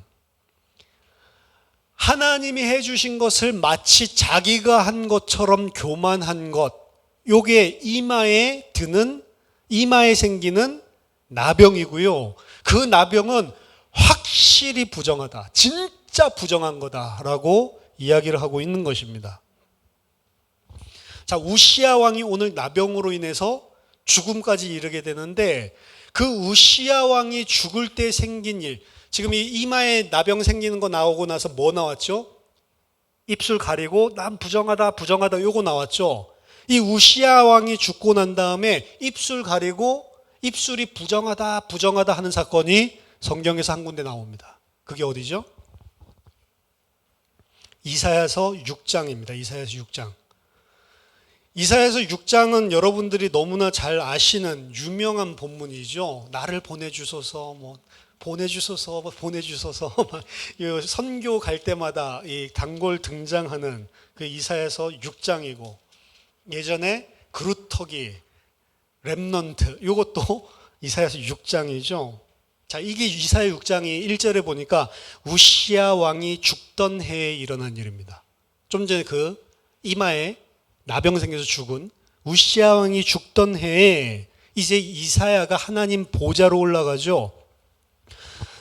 하나님이 해주신 것을 마치 자기가 한 것처럼 교만한 것, 요게 이마에 생기는 나병이고요. 그 나병은 확실히 부정하다. 진짜 부정한 거다라고 이야기를 하고 있는 것입니다. 자, 우시야 왕이 오늘 나병으로 인해서 죽음까지 이르게 되는데 그 우시야 왕이 죽을 때 생긴 일, 지금 이 이마에 나병 생기는 거 나오고 나서 뭐 나왔죠? 입술 가리고 난 부정하다 요거 나왔죠. 이 우시야 왕이 죽고 난 다음에 입술 가리고 입술이 부정하다 하는 사건이 성경에서 한 군데 나옵니다. 그게 어디죠? 이사야서 6장입니다. 이사야서 6장. 이사야서 6장은 여러분들이 너무나 잘 아시는 유명한 본문이죠. 나를 보내주소서 보내주소서 막 선교 갈 때마다 이 단골 등장하는 그 이사야서 6장이고, 예전에 그루터기, 렘넌트, 이것도 이사야서 6장이죠. 자, 이게 이사야 6장이 1절에 보니까 우시야 왕이 죽던 해에 일어난 일입니다. 좀 전에 그 이마에 나병 생겨서 죽은 우시야 왕이 죽던 해에 이제 이사야가 하나님 보좌로 올라가죠.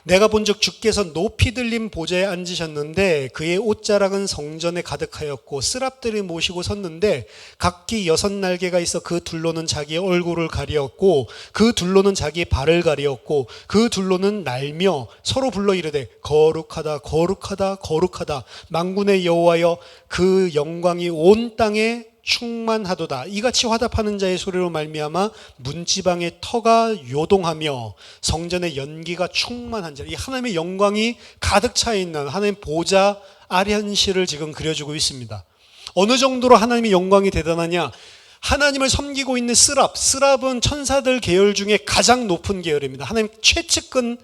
내가 본즉 주께서 높이 들린 보좌에 앉으셨는데 그의 옷자락은 성전에 가득하였고 스랍들이 모시고 섰는데 각기 6날개가 있어 그 둘로는 자기의 얼굴을 가리었고 그 둘로는 자기의 발을 가리었고 그 둘로는 날며 서로 불러 이르되 거룩하다 거룩하다 거룩하다 만군의 여호와여 그 영광이 온 땅에 충만하도다. 이같이 화답하는 자의 소리로 말미암아 문지방의 터가 요동하며 성전의 연기가 충만한 자. 이 하나님의 영광이 가득 차 있는 하나님 보좌 아련시를 지금 그려주고 있습니다. 어느 정도로 하나님의 영광이 대단하냐? 하나님을 섬기고 있는 스랍은 천사들 계열 중에 가장 높은 계열입니다. 하나님 최측근,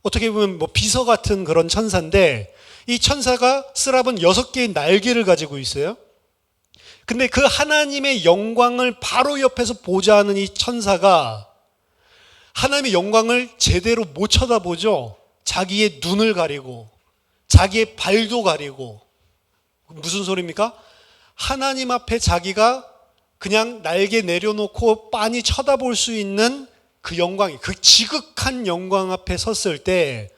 어떻게 보면 뭐 비서 같은 그런 천사인데, 이 천사가 스랍은 6개의 날개를 가지고 있어요. 근데 그 하나님의 영광을 바로 옆에서 보좌하는 이 천사가 하나님의 영광을 제대로 못 쳐다보죠. 자기의 눈을 가리고 자기의 발도 가리고. 무슨 소리입니까? 하나님 앞에 자기가 그냥 날개 내려놓고 빤히 쳐다볼 수 있는 그 영광이, 그 지극한 영광 앞에 섰을 때,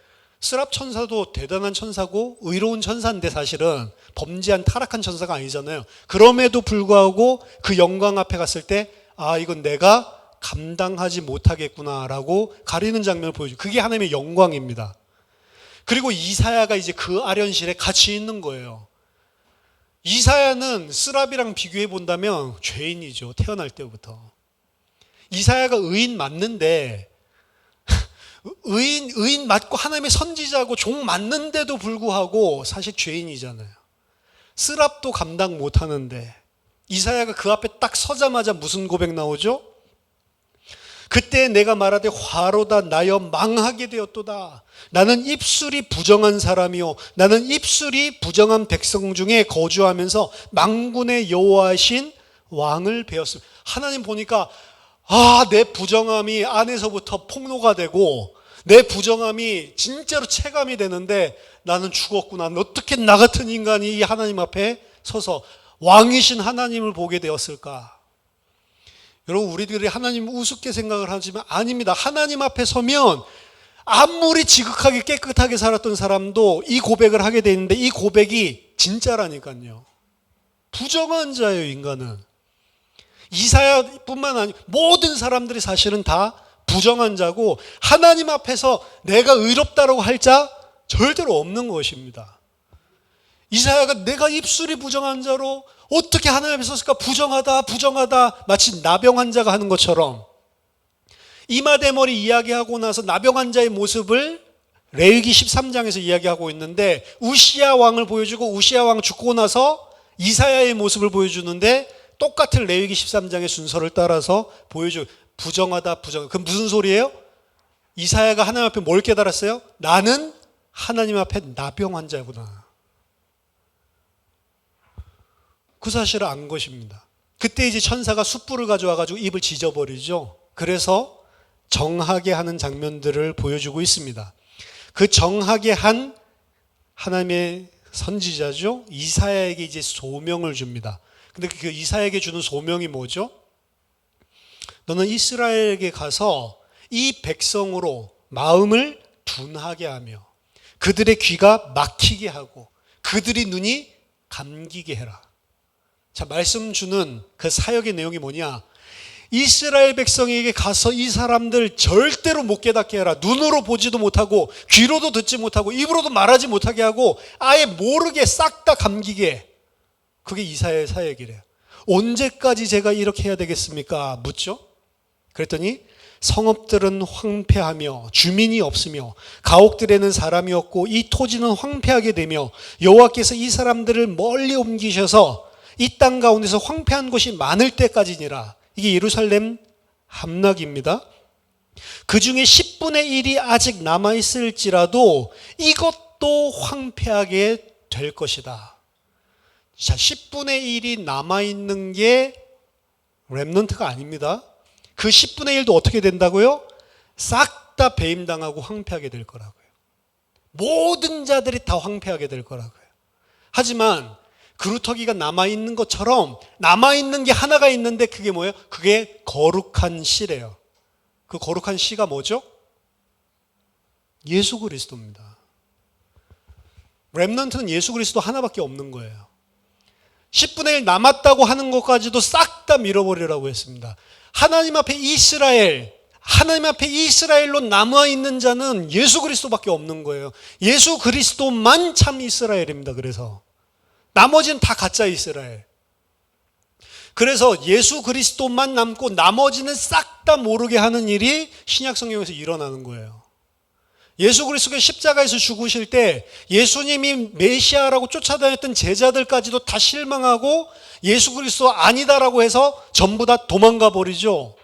스랍 천사도 대단한 천사고 의로운 천사인데 사실은 범죄한 타락한 천사가 아니잖아요. 그럼에도 불구하고 그 영광 앞에 갔을 때, 아, 이건 내가 감당하지 못하겠구나라고 가리는 장면을 보여줘요. 그게 하나님의 영광입니다. 그리고 이사야가 이제 그 아련실에 같이 있는 거예요. 이사야는 스랍이랑 비교해 본다면 죄인이죠. 태어날 때부터. 이사야가 의인 맞는데, 의인 맞고 하나님의 선지자고 종 맞는데도 불구하고 사실 죄인이잖아요. 스랍도 감당 못하는데 이사야가 그 앞에 딱 서자마자 무슨 고백 나오죠? 그때 내가 말하되 화로다 나여 망하게 되었도다. 나는 입술이 부정한 사람이요 나는 입술이 부정한 백성 중에 거주하면서 만군의 여호와이신 왕을 배웠습니다. 하나님 보니까 내 부정함이 안에서부터 폭로가 되고 내 부정함이 진짜로 체감이 되는데 나는 죽었구나. 어떻게 나 같은 인간이 이 하나님 앞에 서서 왕이신 하나님을 보게 되었을까? 여러분, 우리들이 하나님 우습게 생각을 하지만 아닙니다. 하나님 앞에 서면 아무리 지극하게 깨끗하게 살았던 사람도 이 고백을 하게 돼 있는데 이 고백이 진짜라니까요. 부정한 자예요, 인간은. 이사야뿐만 아니고 모든 사람들이 사실은 다 부정한 자고 하나님 앞에서 내가 의롭다라고 할 자 절대로 없는 것입니다. 이사야가 내가 입술이 부정한 자로 어떻게 하나님 앞에 섰을까? 부정하다 마치 나병 환자가 하는 것처럼 이마대머리 이야기하고 나서 나병 환자의 모습을 레위기 13장에서 이야기하고 있는데 우시야 왕을 보여주고 우시야 왕 죽고 나서 이사야의 모습을 보여주는데 똑같은 레위기 13장의 순서를 따라서 보여줘. 부정하다. 그럼 무슨 소리예요? 이사야가 하나님 앞에 뭘 깨달았어요? 나는 하나님 앞에 나병 환자구나. 그 사실을 안 것입니다. 그때 이제 천사가 숯불을 가져와가지고 입을 지져버리죠. 그래서 정하게 하는 장면들을 보여주고 있습니다. 그 정하게 한 하나님의 선지자죠. 이사야에게 이제 소명을 줍니다. 근데 그 이사야에게 주는 소명이 뭐죠? 너는 이스라엘에게 가서 이 백성으로 마음을 둔하게 하며 그들의 귀가 막히게 하고 그들의 눈이 감기게 해라. 자, 말씀 주는 그 사역의 내용이 뭐냐? 이스라엘 백성에게 가서 이 사람들 절대로 못 깨닫게 해라. 눈으로 보지도 못하고 귀로도 듣지 못하고 입으로도 말하지 못하게 하고 아예 모르게 싹 다 감기게. 그게 이사야의 사역이래요. 언제까지 제가 이렇게 해야 되겠습니까? 묻죠. 그랬더니 성읍들은 황폐하며 주민이 없으며 가옥들에는 사람이 없고 이 토지는 황폐하게 되며 여호와께서 이 사람들을 멀리 옮기셔서 이 땅 가운데서 황폐한 곳이 많을 때까지니라. 이게 예루살렘 함락입니다. 그 중에 10분의 1이 아직 남아있을지라도 이것도 황폐하게 될 것이다. 자, 10분의 1이 남아있는 게 렘넌트가 아닙니다. 그 10분의 1도 어떻게 된다고요? 싹 다 배임당하고 황폐하게 될 거라고요. 모든 자들이 다 황폐하게 될 거라고요. 하지만 그루터기가 남아있는 것처럼 남아있는 게 하나가 있는데 그게 뭐예요? 그게 거룩한 씨래요. 그 거룩한 씨가 뭐죠? 예수 그리스도입니다. 렘넌트는 예수 그리스도 하나밖에 없는 거예요. 10분의 1 남았다고 하는 것까지도 싹 다 밀어버리라고 했습니다. 하나님 앞에 이스라엘로 남아있는 자는 예수 그리스도밖에 없는 거예요. 예수 그리스도만 참 이스라엘입니다. 그래서 나머지는 다 가짜 이스라엘. 그래서 예수 그리스도만 남고 나머지는 싹 다 모르게 하는 일이 신약 성경에서 일어나는 거예요. 예수 그리스도가 십자가에서 죽으실 때 예수님이 메시아라고 쫓아다녔던 제자들까지도 다 실망하고 예수 그리스도 아니다라고 해서 전부 다 도망가 버리죠.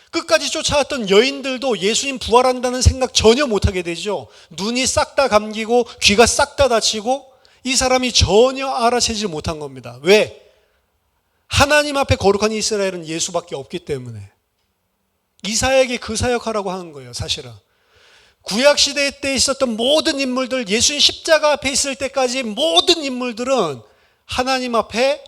끝까지 쫓아왔던 여인들도 예수님 부활한다는 생각 전혀 못하게 되죠. 눈이 싹 다 감기고 귀가 싹 다 닫히고 이 사람이 전혀 알아채지 못한 겁니다. 왜? 하나님 앞에 거룩한 이스라엘은 예수밖에 없기 때문에. 이사야에게 그 사역하라고 하는 거예요, 사실은. 구약시대 때 있었던 모든 인물들, 예수님 십자가 앞에 있을 때까지 모든 인물들은 하나님 앞에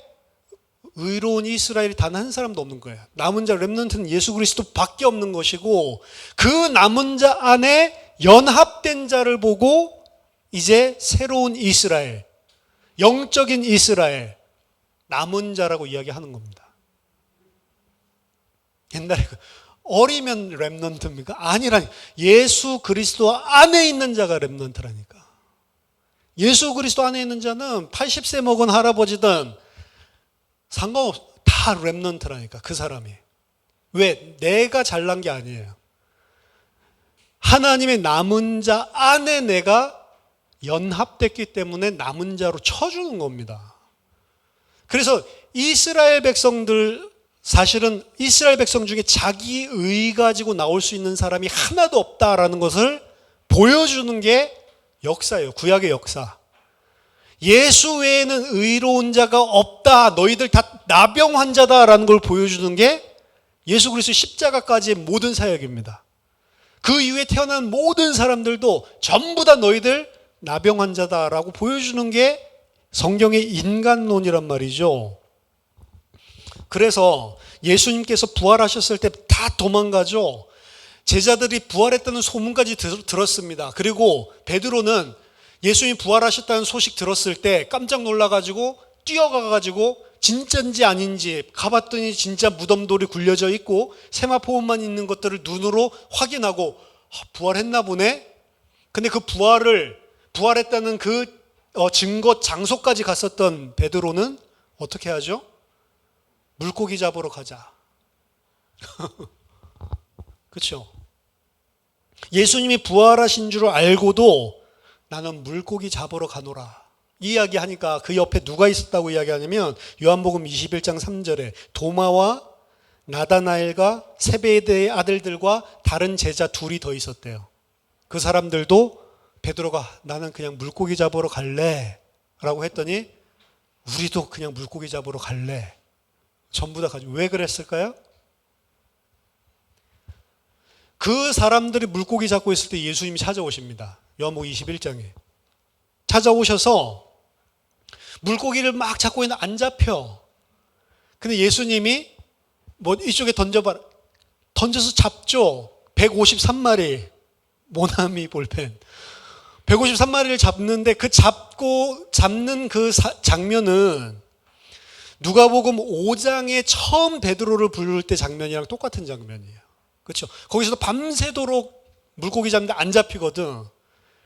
의로운 이스라엘이 단 한 사람도 없는 거예요. 남은 자 렘넌트는 예수 그리스도밖에 없는 것이고 그 남은 자 안에 연합된 자를 보고 이제 새로운 이스라엘, 영적인 이스라엘, 남은 자라고 이야기하는 겁니다. 옛날에 어리면 렘넌트입니까? 아니라니. 예수 그리스도 안에 있는 자가 렘넌트라니까. 예수 그리스도 안에 있는 자는 80세 먹은 할아버지든 상관없어. 다 렘넌트라니까, 그 사람이. 왜? 내가 잘난 게 아니에요. 하나님의 남은 자 안에 내가 연합됐기 때문에 남은 자로 쳐주는 겁니다. 그래서 이스라엘 백성들, 사실은 이스라엘 백성 중에 자기 의 가지고 나올 수 있는 사람이 하나도 없다라는 것을 보여주는 게 역사예요. 구약의 역사. 예수 외에는 의로운 자가 없다. 너희들 다 나병 환자다라는 걸 보여주는 게 예수 그리스도 십자가까지의 모든 사역입니다. 그 이후에 태어난 모든 사람들도 전부 다 너희들 나병 환자다라고 보여주는 게 성경의 인간론이란 말이죠. 그래서 예수님께서 부활하셨을 때 다 도망가죠. 제자들이 부활했다는 소문까지 들었습니다. 그리고 베드로는 예수님이 부활하셨다는 소식 들었을 때 깜짝 놀라가지고 뛰어가가지고 진짜인지 아닌지 가봤더니 진짜 무덤돌이 굴려져 있고 세마포음만 있는 것들을 눈으로 확인하고 부활했나 보네. 근데 그 부활했다는 그 증거 장소까지 갔었던 베드로는 어떻게 하죠? 물고기 잡으러 가자. 그렇죠? 예수님이 부활하신 줄 알고도 나는 물고기 잡으러 가노라. 이 이야기하니까 그 옆에 누가 있었다고 이야기하냐면 요한복음 21장 3절에 도마와 나다나엘과 세베대의 아들들과 다른 제자 둘이 더 있었대요. 그 사람들도 베드로가 나는 그냥 물고기 잡으러 갈래 라고 했더니 우리도 그냥 물고기 잡으러 갈래. 전부 다 가지고. 왜 그랬을까요? 그 사람들이 물고기 잡고 있을 때 예수님이 찾아오십니다. 요한복음 21장에. 찾아오셔서 물고기를 막 잡고 있는데 안 잡혀. 근데 예수님이 뭐 이쪽에 던져봐라. 던져서 잡죠. 153마리. 모나미 볼펜. 153마리를 잡는데 그 잡는 그 장면은 누가복음 5장에 처음 베드로를 부를 때 장면이랑 똑같은 장면이에요. 그렇죠? 거기서도 밤새도록 물고기 잡는데 안 잡히거든.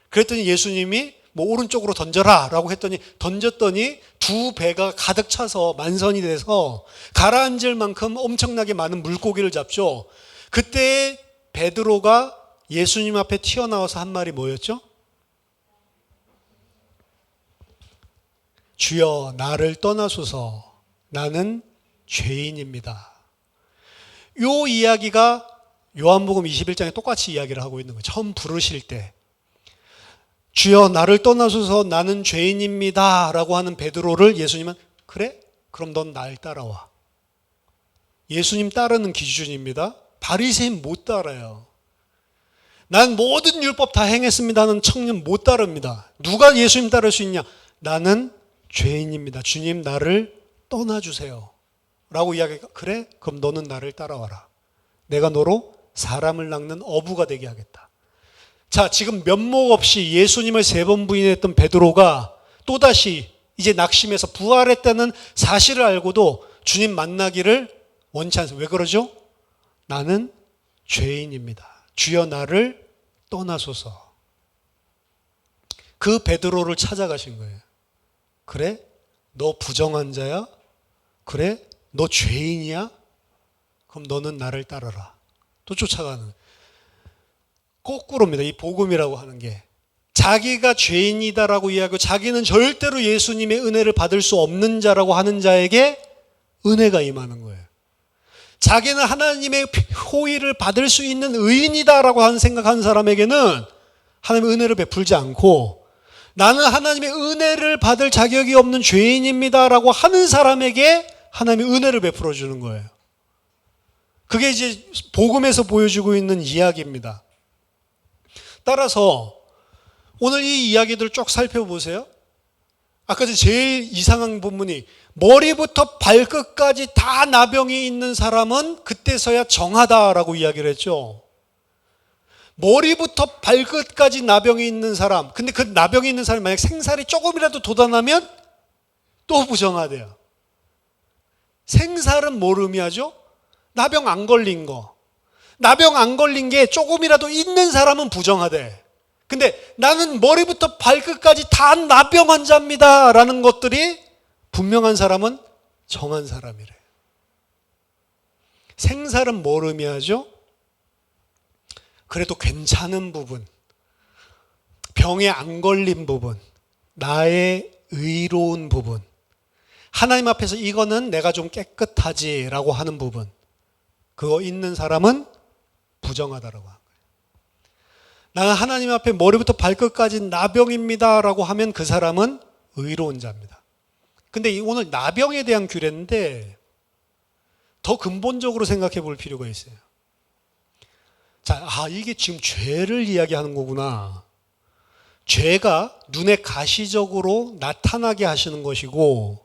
그랬더니 예수님이 뭐 오른쪽으로 던져라 라고 했더니 던졌더니 두 배가 가득 차서 만선이 돼서 가라앉을 만큼 엄청나게 많은 물고기를 잡죠. 그때 베드로가 예수님 앞에 튀어나와서 한 말이 뭐였죠? 주여 나를 떠나소서 나는 죄인입니다. 요 이야기가 요한복음 21장에 똑같이 이야기를 하고 있는 거예요. 처음 부르실 때 주여 나를 떠나소서 나는 죄인입니다 라고 하는 베드로를 예수님은 그래? 그럼 넌 날 따라와. 예수님 따르는 기준입니다. 바리새인 못 따라요. 난 모든 율법 다 행했습니다 하는 청년 못 따릅니다. 누가 예수님 따를 수 있냐? 나는 죄인입니다. 주님 나를 떠나주세요 라고 이야기가 그래? 그럼 너는 나를 따라와라. 내가 너로 사람을 낚는 어부가 되게 하겠다. 자, 지금 면목 없이 예수님을 3번 부인했던 베드로가 또다시 이제 낙심해서 부활했다는 사실을 알고도 주님 만나기를 원치 않습니다. 왜 그러죠? 나는 죄인입니다. 주여 나를 떠나소서. 그 베드로를 찾아가신 거예요. 그래? 너 부정한 자야? 그래? 너 죄인이야? 그럼 너는 나를 따르라. 또 쫓아가는. 거꾸로입니다. 이 복음이라고 하는 게. 자기가 죄인이다라고 이야기하고 자기는 절대로 예수님의 은혜를 받을 수 없는 자라고 하는 자에게 은혜가 임하는 거예요. 자기는 하나님의 호의를 받을 수 있는 의인이다라고 하는 생각하는 사람에게는 하나님의 은혜를 베풀지 않고 나는 하나님의 은혜를 받을 자격이 없는 죄인입니다라고 하는 사람에게 하나님의 은혜를 베풀어 주는 거예요. 그게 이제 복음에서 보여주고 있는 이야기입니다. 따라서 오늘 이 이야기들을 쭉 살펴보세요. 아까 제일 이상한 본문이 머리부터 발끝까지 다 나병이 있는 사람은 그때서야 정하다라고 이야기를 했죠. 머리부터 발끝까지 나병이 있는 사람. 근데 그 나병이 있는 사람이 만약 생살이 조금이라도 돋아나면 또 부정하대요. 생살은 뭘 의미하죠? 나병 안 걸린 거. 나병 안 걸린 게 조금이라도 있는 사람은 부정하대. 근데 나는 머리부터 발끝까지 다 나병 환자입니다 라는 것들이 분명한 사람은 정한 사람이래. 생살은 뭘 의미하죠? 그래도 괜찮은 부분, 병에 안 걸린 부분, 나의 의로운 부분, 하나님 앞에서 이거는 내가 좀 깨끗하지라고 하는 부분, 그거 있는 사람은 부정하다라고 하는 거예요. 나는 하나님 앞에 머리부터 발끝까지 나병입니다라고 하면 그 사람은 의로운 자입니다. 근데 오늘 나병에 대한 규례인데 더 근본적으로 생각해 볼 필요가 있어요. 자, 이게 지금 죄를 이야기하는 거구나. 죄가 눈에 가시적으로 나타나게 하시는 것이고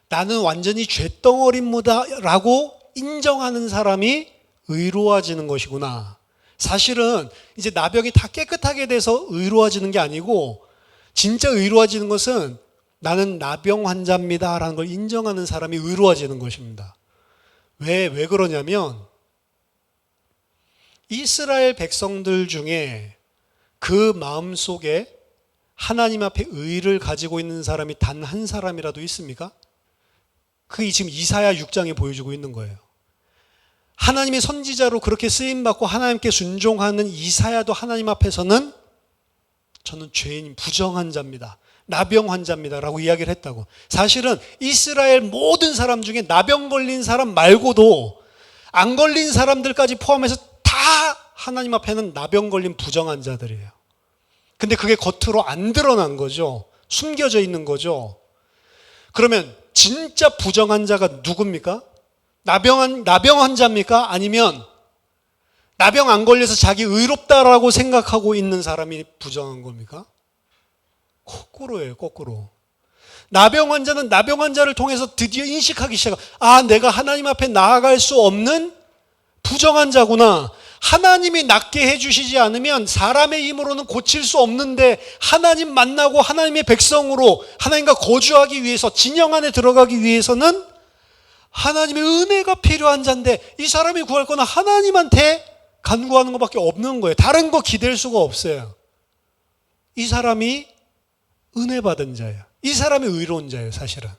나는 완전히 죄덩어리입니다 라고 인정하는 사람이 의로워지는 것이구나. 사실은 이제 나병이 다 깨끗하게 돼서 의로워지는 게 아니고 진짜 의로워지는 것은 나는 나병 환자입니다 라는 걸 인정하는 사람이 의로워지는 것입니다. 왜 그러냐면 이스라엘 백성들 중에 그 마음속에 하나님 앞에 의를 가지고 있는 사람이 단 한 사람이라도 있습니까? 그게 지금 이사야 6장에 보여주고 있는 거예요. 하나님의 선지자로 그렇게 쓰임받고 하나님께 순종하는 이사야도 하나님 앞에서는 저는 죄인 부정한 자입니다. 나병 환자입니다 라고 이야기를 했다고. 사실은 이스라엘 모든 사람 중에 나병 걸린 사람 말고도 안 걸린 사람들까지 포함해서 다 하나님 앞에는 나병 걸린 부정한 자들이에요. 근데 그게 겉으로 안 드러난 거죠. 숨겨져 있는 거죠. 그러면 진짜 부정한 자가 누굽니까? 나병 환자입니까? 아니면 나병 안 걸려서 자기 의롭다라고 생각하고 있는 사람이 부정한 겁니까? 거꾸로예요, 거꾸로. 나병 환자는 나병 환자를 통해서 드디어 인식하기 시작해요. 내가 하나님 앞에 나아갈 수 없는 부정한 자구나. 하나님이 낫게 해주시지 않으면 사람의 힘으로는 고칠 수 없는데 하나님 만나고 하나님의 백성으로 하나님과 거주하기 위해서 진영 안에 들어가기 위해서는 하나님의 은혜가 필요한 자인데 이 사람이 구할 거는 하나님한테 간구하는 것밖에 없는 거예요. 다른 거 기댈 수가 없어요. 이 사람이 은혜 받은 자예요. 이 사람이 의로운 자예요, 사실은.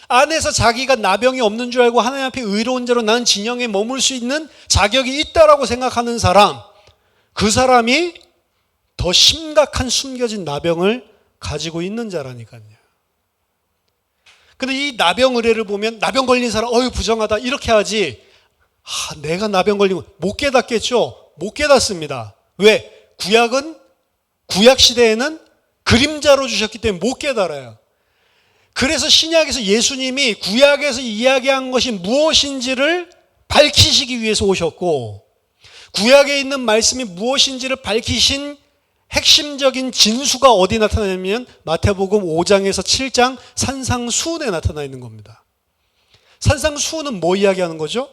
안에서 자기가 나병이 없는 줄 알고 하나님 앞에 의로운 자로 나는 진영에 머물 수 있는 자격이 있다라고 생각하는 사람, 그 사람이 더 심각한 숨겨진 나병을 가지고 있는 자라니까요. 근데 이 나병 의례를 보면 나병 걸린 사람 부정하다 이렇게 하지 내가 나병 걸리면 못 깨닫겠죠? 못 깨닫습니다. 왜? 구약 시대에는 그림자로 주셨기 때문에 못 깨달아요. 그래서 신약에서 예수님이 구약에서 이야기한 것이 무엇인지를 밝히시기 위해서 오셨고, 구약에 있는 말씀이 무엇인지를 밝히신 핵심적인 진수가 어디 나타나냐면 마태복음 5장에서 7장 산상수훈에 나타나 있는 겁니다. 산상수훈은 뭐 이야기하는 거죠?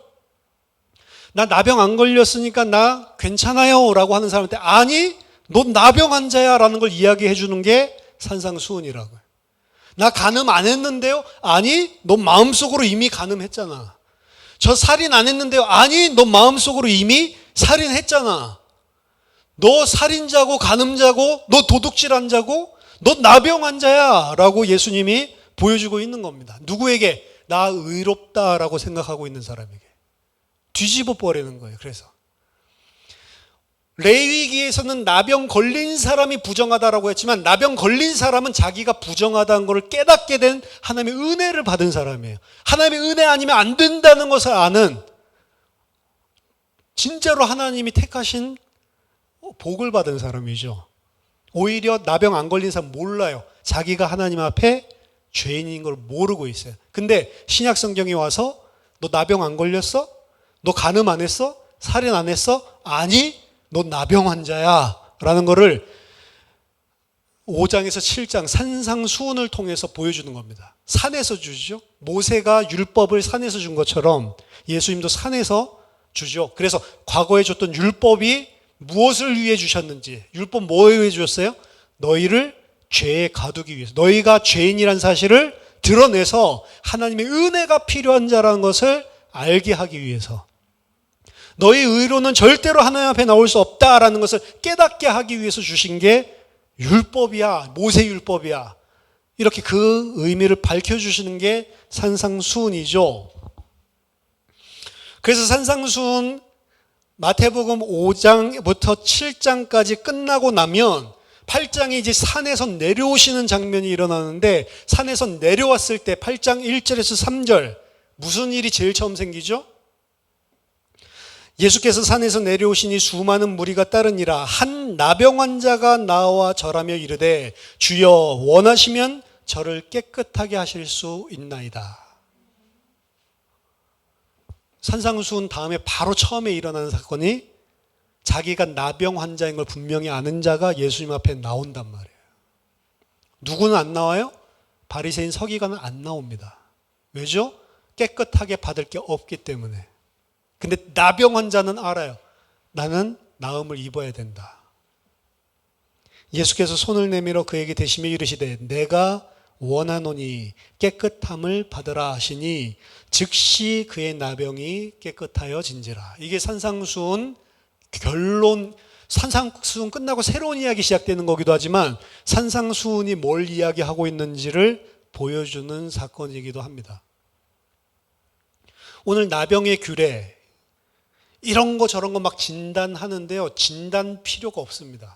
나 나병 안 걸렸으니까 나 괜찮아요 라고 하는 사람한테 아니 너 나병 환자야 라는 걸 이야기해 주는 게 산상수훈이라고요. 나 간음 안 했는데요? 아니 너 마음속으로 이미 간음했잖아. 저 살인 안 했는데요? 아니 너 마음속으로 이미 살인했잖아. 너 살인자고 간음자고 너 도둑질한 자고 너 나병 환자야 라고 예수님이 보여주고 있는 겁니다. 누구에게? 나 의롭다라고 생각하고 있는 사람에게 뒤집어 버리는 거예요. 그래서 레위기에서는 나병 걸린 사람이 부정하다라고 했지만 나병 걸린 사람은 자기가 부정하다는 것을 깨닫게 된 하나님의 은혜를 받은 사람이에요. 하나님의 은혜 아니면 안 된다는 것을 아는 진짜로 하나님이 택하신 복을 받은 사람이죠. 오히려 나병 안 걸린 사람 몰라요. 자기가 하나님 앞에 죄인인 걸 모르고 있어요. 근데 신약 성경에 와서 너 나병 안 걸렸어? 너 간음 안 했어? 살인 안 했어? 아니 너 나병 환자야 라는 거를 5장에서 7장 산상수훈을 통해서 보여주는 겁니다. 산에서 주죠. 모세가 율법을 산에서 준 것처럼 예수님도 산에서 주죠. 그래서 과거에 줬던 율법이 무엇을 위해 주셨는지, 율법 뭐에 위해 주셨어요? 너희를 죄에 가두기 위해서, 너희가 죄인이란 사실을 드러내서 하나님의 은혜가 필요한 자라는 것을 알게 하기 위해서, 너희 의로는 절대로 하나님 앞에 나올 수 없다라는 것을 깨닫게 하기 위해서 주신 게 율법이야, 모세 율법이야. 이렇게 그 의미를 밝혀주시는 게 산상수훈이죠. 그래서 산상수훈 마태복음 5장부터 7장까지 끝나고 나면 8장에 이제 산에서 내려오시는 장면이 일어나는데, 산에서 내려왔을 때 8장 1절에서 3절 무슨 일이 제일 처음 생기죠? 예수께서 산에서 내려오시니 수많은 무리가 따르니라. 한 나병 환자가 나와 절하며 이르되 주여 원하시면 저를 깨끗하게 하실 수 있나이다. 산상수훈 다음에 바로 처음에 일어나는 사건이 자기가 나병 환자인 걸 분명히 아는 자가 예수님 앞에 나온단 말이에요. 누구는 안 나와요? 바리새인 서기관은 안 나옵니다. 왜죠? 깨끗하게 받을 게 없기 때문에. 근데 나병 환자는 알아요. 나는 나음을 입어야 된다. 예수께서 손을 내밀어 그에게 대시며 이르시되 내가 원하노니 깨끗함을 받으라 하시니 즉시 그의 나병이 깨끗하여진지라. 이게 산상수훈 결론. 산상수훈 끝나고 새로운 이야기 시작되는 거기도 하지만 산상수훈이 뭘 이야기하고 있는지를 보여주는 사건이기도 합니다. 오늘 나병의 규례 이런 거 저런 거 막 진단하는데요. 진단 필요가 없습니다.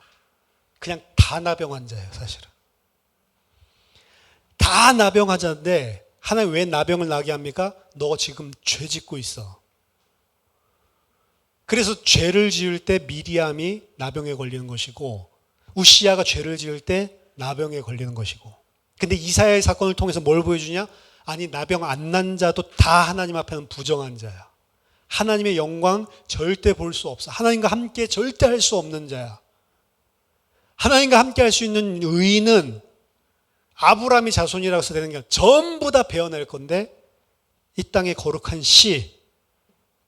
그냥 다 나병 환자예요, 사실은. 다 나병 환자인데 하나님 왜 나병을 나게 합니까? 너 지금 죄 짓고 있어. 그래서 죄를 지을 때 미리암이 나병에 걸리는 것이고 우시야가 죄를 지을 때 나병에 걸리는 것이고, 근데 이사야의 사건을 통해서 뭘 보여주냐? 아니 나병 안 난 자도 다 하나님 앞에는 부정한 자야. 하나님의 영광 절대 볼 수 없어. 하나님과 함께 절대 할 수 없는 자야. 하나님과 함께 할 수 있는 의인은 아브라함이 자손이라고 해서 되는 게 전부 다 베어낼 건데 이 땅의 거룩한 씨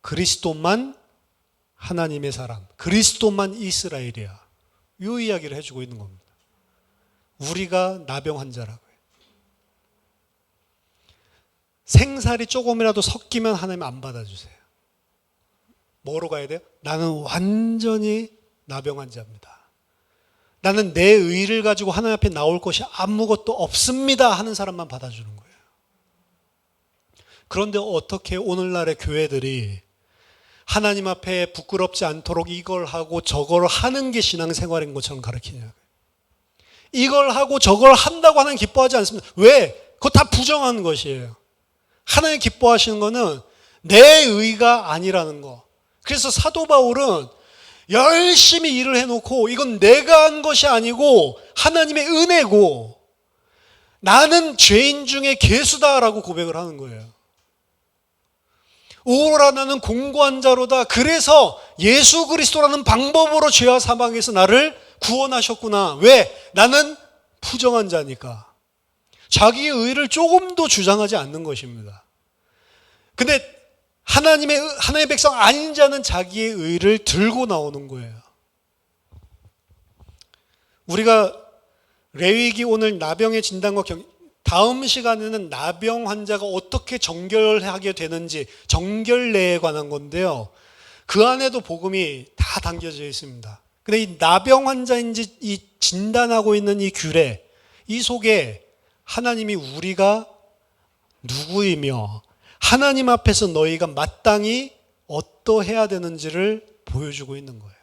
그리스도만 하나님의 사람, 그리스도만 이스라엘이야. 이 이야기를 해주고 있는 겁니다. 우리가 나병 환자라고요. 생살이 조금이라도 섞이면 하나님 안 받아주세요. 뭐로 가야 돼요? 나는 완전히 나병 환자입니다. 나는 내 의를 가지고 하나님 앞에 나올 것이 아무것도 없습니다 하는 사람만 받아주는 거예요. 그런데 어떻게 오늘날의 교회들이 하나님 앞에 부끄럽지 않도록 이걸 하고 저걸 하는 게 신앙생활인 것처럼 가르치냐고요. 이걸 하고 저걸 한다고 하나님 기뻐하지 않습니다. 왜? 그거 다 부정한 것이에요. 하나님 기뻐하시는 거는 내 의가 아니라는 거. 그래서 사도 바울은 열심히 일을 해놓고 이건 내가 한 것이 아니고 하나님의 은혜고 나는 죄인 중에 괴수다라고 고백을 하는 거예요. 오라 나는 공고한 자로다. 그래서 예수 그리스도라는 방법으로 죄와 사망에서 나를 구원하셨구나. 왜? 나는 부정한 자니까. 자기의 의를 조금도 주장하지 않는 것입니다. 근데 하나님의 백성 아닌 자는 자기의 의를 들고 나오는 거예요. 우리가 레위기 오늘 나병의 진단과 다음 시간에는 나병 환자가 어떻게 정결하게 되는지 정결례에 관한 건데요. 그 안에도 복음이 다 담겨져 있습니다. 근데 이 나병 환자인지 이 진단하고 있는 이 규례, 이 속에 하나님이 우리가 누구이며 하나님 앞에서 너희가 마땅히 어떠해야 되는지를 보여주고 있는 거예요.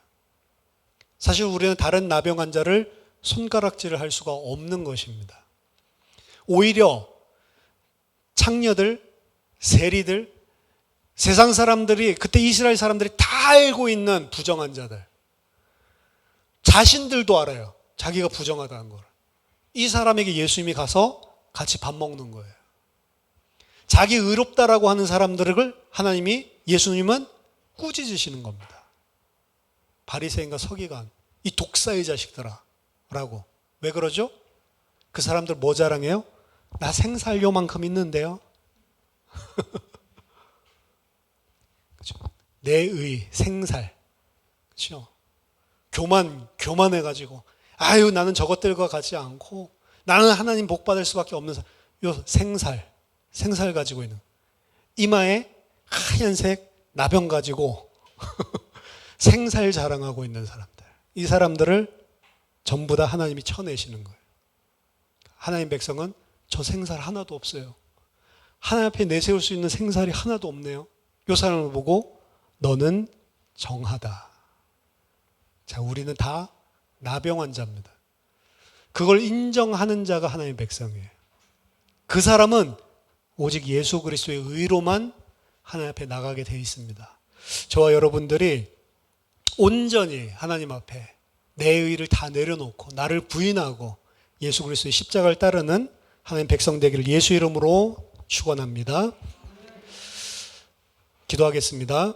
사실 우리는 다른 나병 환자를 손가락질을 할 수가 없는 것입니다. 오히려 창녀들, 세리들, 세상 사람들이 그때 이스라엘 사람들이 다 알고 있는 부정한 자들, 자신들도 알아요. 자기가 부정하다는 걸. 이 사람에게 예수님이 가서 같이 밥 먹는 거예요. 자기 의롭다라고 하는 사람들을 하나님이, 예수님은 꾸짖으시는 겁니다. 바리새인과 서기관, 이 독사의 자식들아 라고. 왜 그러죠? 그 사람들 뭐 자랑해요? 나 생살요만큼 있는데요. 그렇죠? 내 의, 생살. 그렇죠? 교만해가지고 아유 나는 저것들과 같지 않고 나는 하나님 복 받을 수밖에 없는 사람. 요 생살 가지고 있는 이마에 하얀색 나병 가지고 생살 자랑하고 있는 사람들. 이 사람들을 전부 다 하나님이 쳐내시는 거예요. 하나님 백성은 저 생살 하나도 없어요. 하나님 앞에 내세울 수 있는 생살이 하나도 없네요. 이 사람을 보고 너는 정하다. 자, 우리는 다 나병 환자입니다. 그걸 인정하는 자가 하나님의 백성이에요. 그 사람은 오직 예수 그리스도의 의로만 하나님 앞에 나가게 되어 있습니다. 저와 여러분들이 온전히 하나님 앞에 내 의를 다 내려놓고 나를 부인하고 예수 그리스도의 십자가를 따르는 하나님 백성 되기를 예수 이름으로 축원합니다. 기도하겠습니다.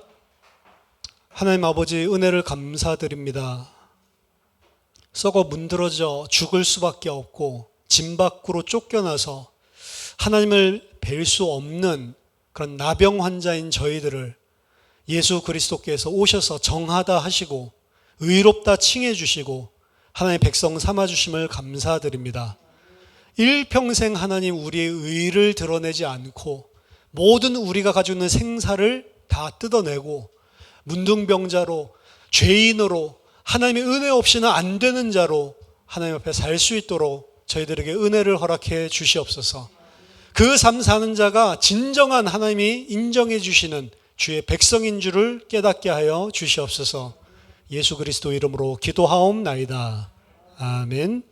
하나님 아버지 은혜를 감사드립니다. 썩어 문드러져 죽을 수밖에 없고 진 밖으로 쫓겨나서 하나님을 뵐 수 없는 그런 나병 환자인 저희들을 예수 그리스도께서 오셔서 정하다 하시고 의롭다 칭해 주시고 하나님의 백성 삼아 주심을 감사드립니다. 일평생 하나님 우리의 의를 드러내지 않고 모든 우리가 가지고 있는 생사를 다 뜯어내고 문둥병자로 죄인으로 하나님의 은혜 없이는 안 되는 자로 하나님 앞에 살 수 있도록 저희들에게 은혜를 허락해 주시옵소서. 그 삶 사는 자가 진정한 하나님이 인정해 주시는 주의 백성인 줄을 깨닫게 하여 주시옵소서. 예수 그리스도 이름으로 기도하옵나이다. 아멘.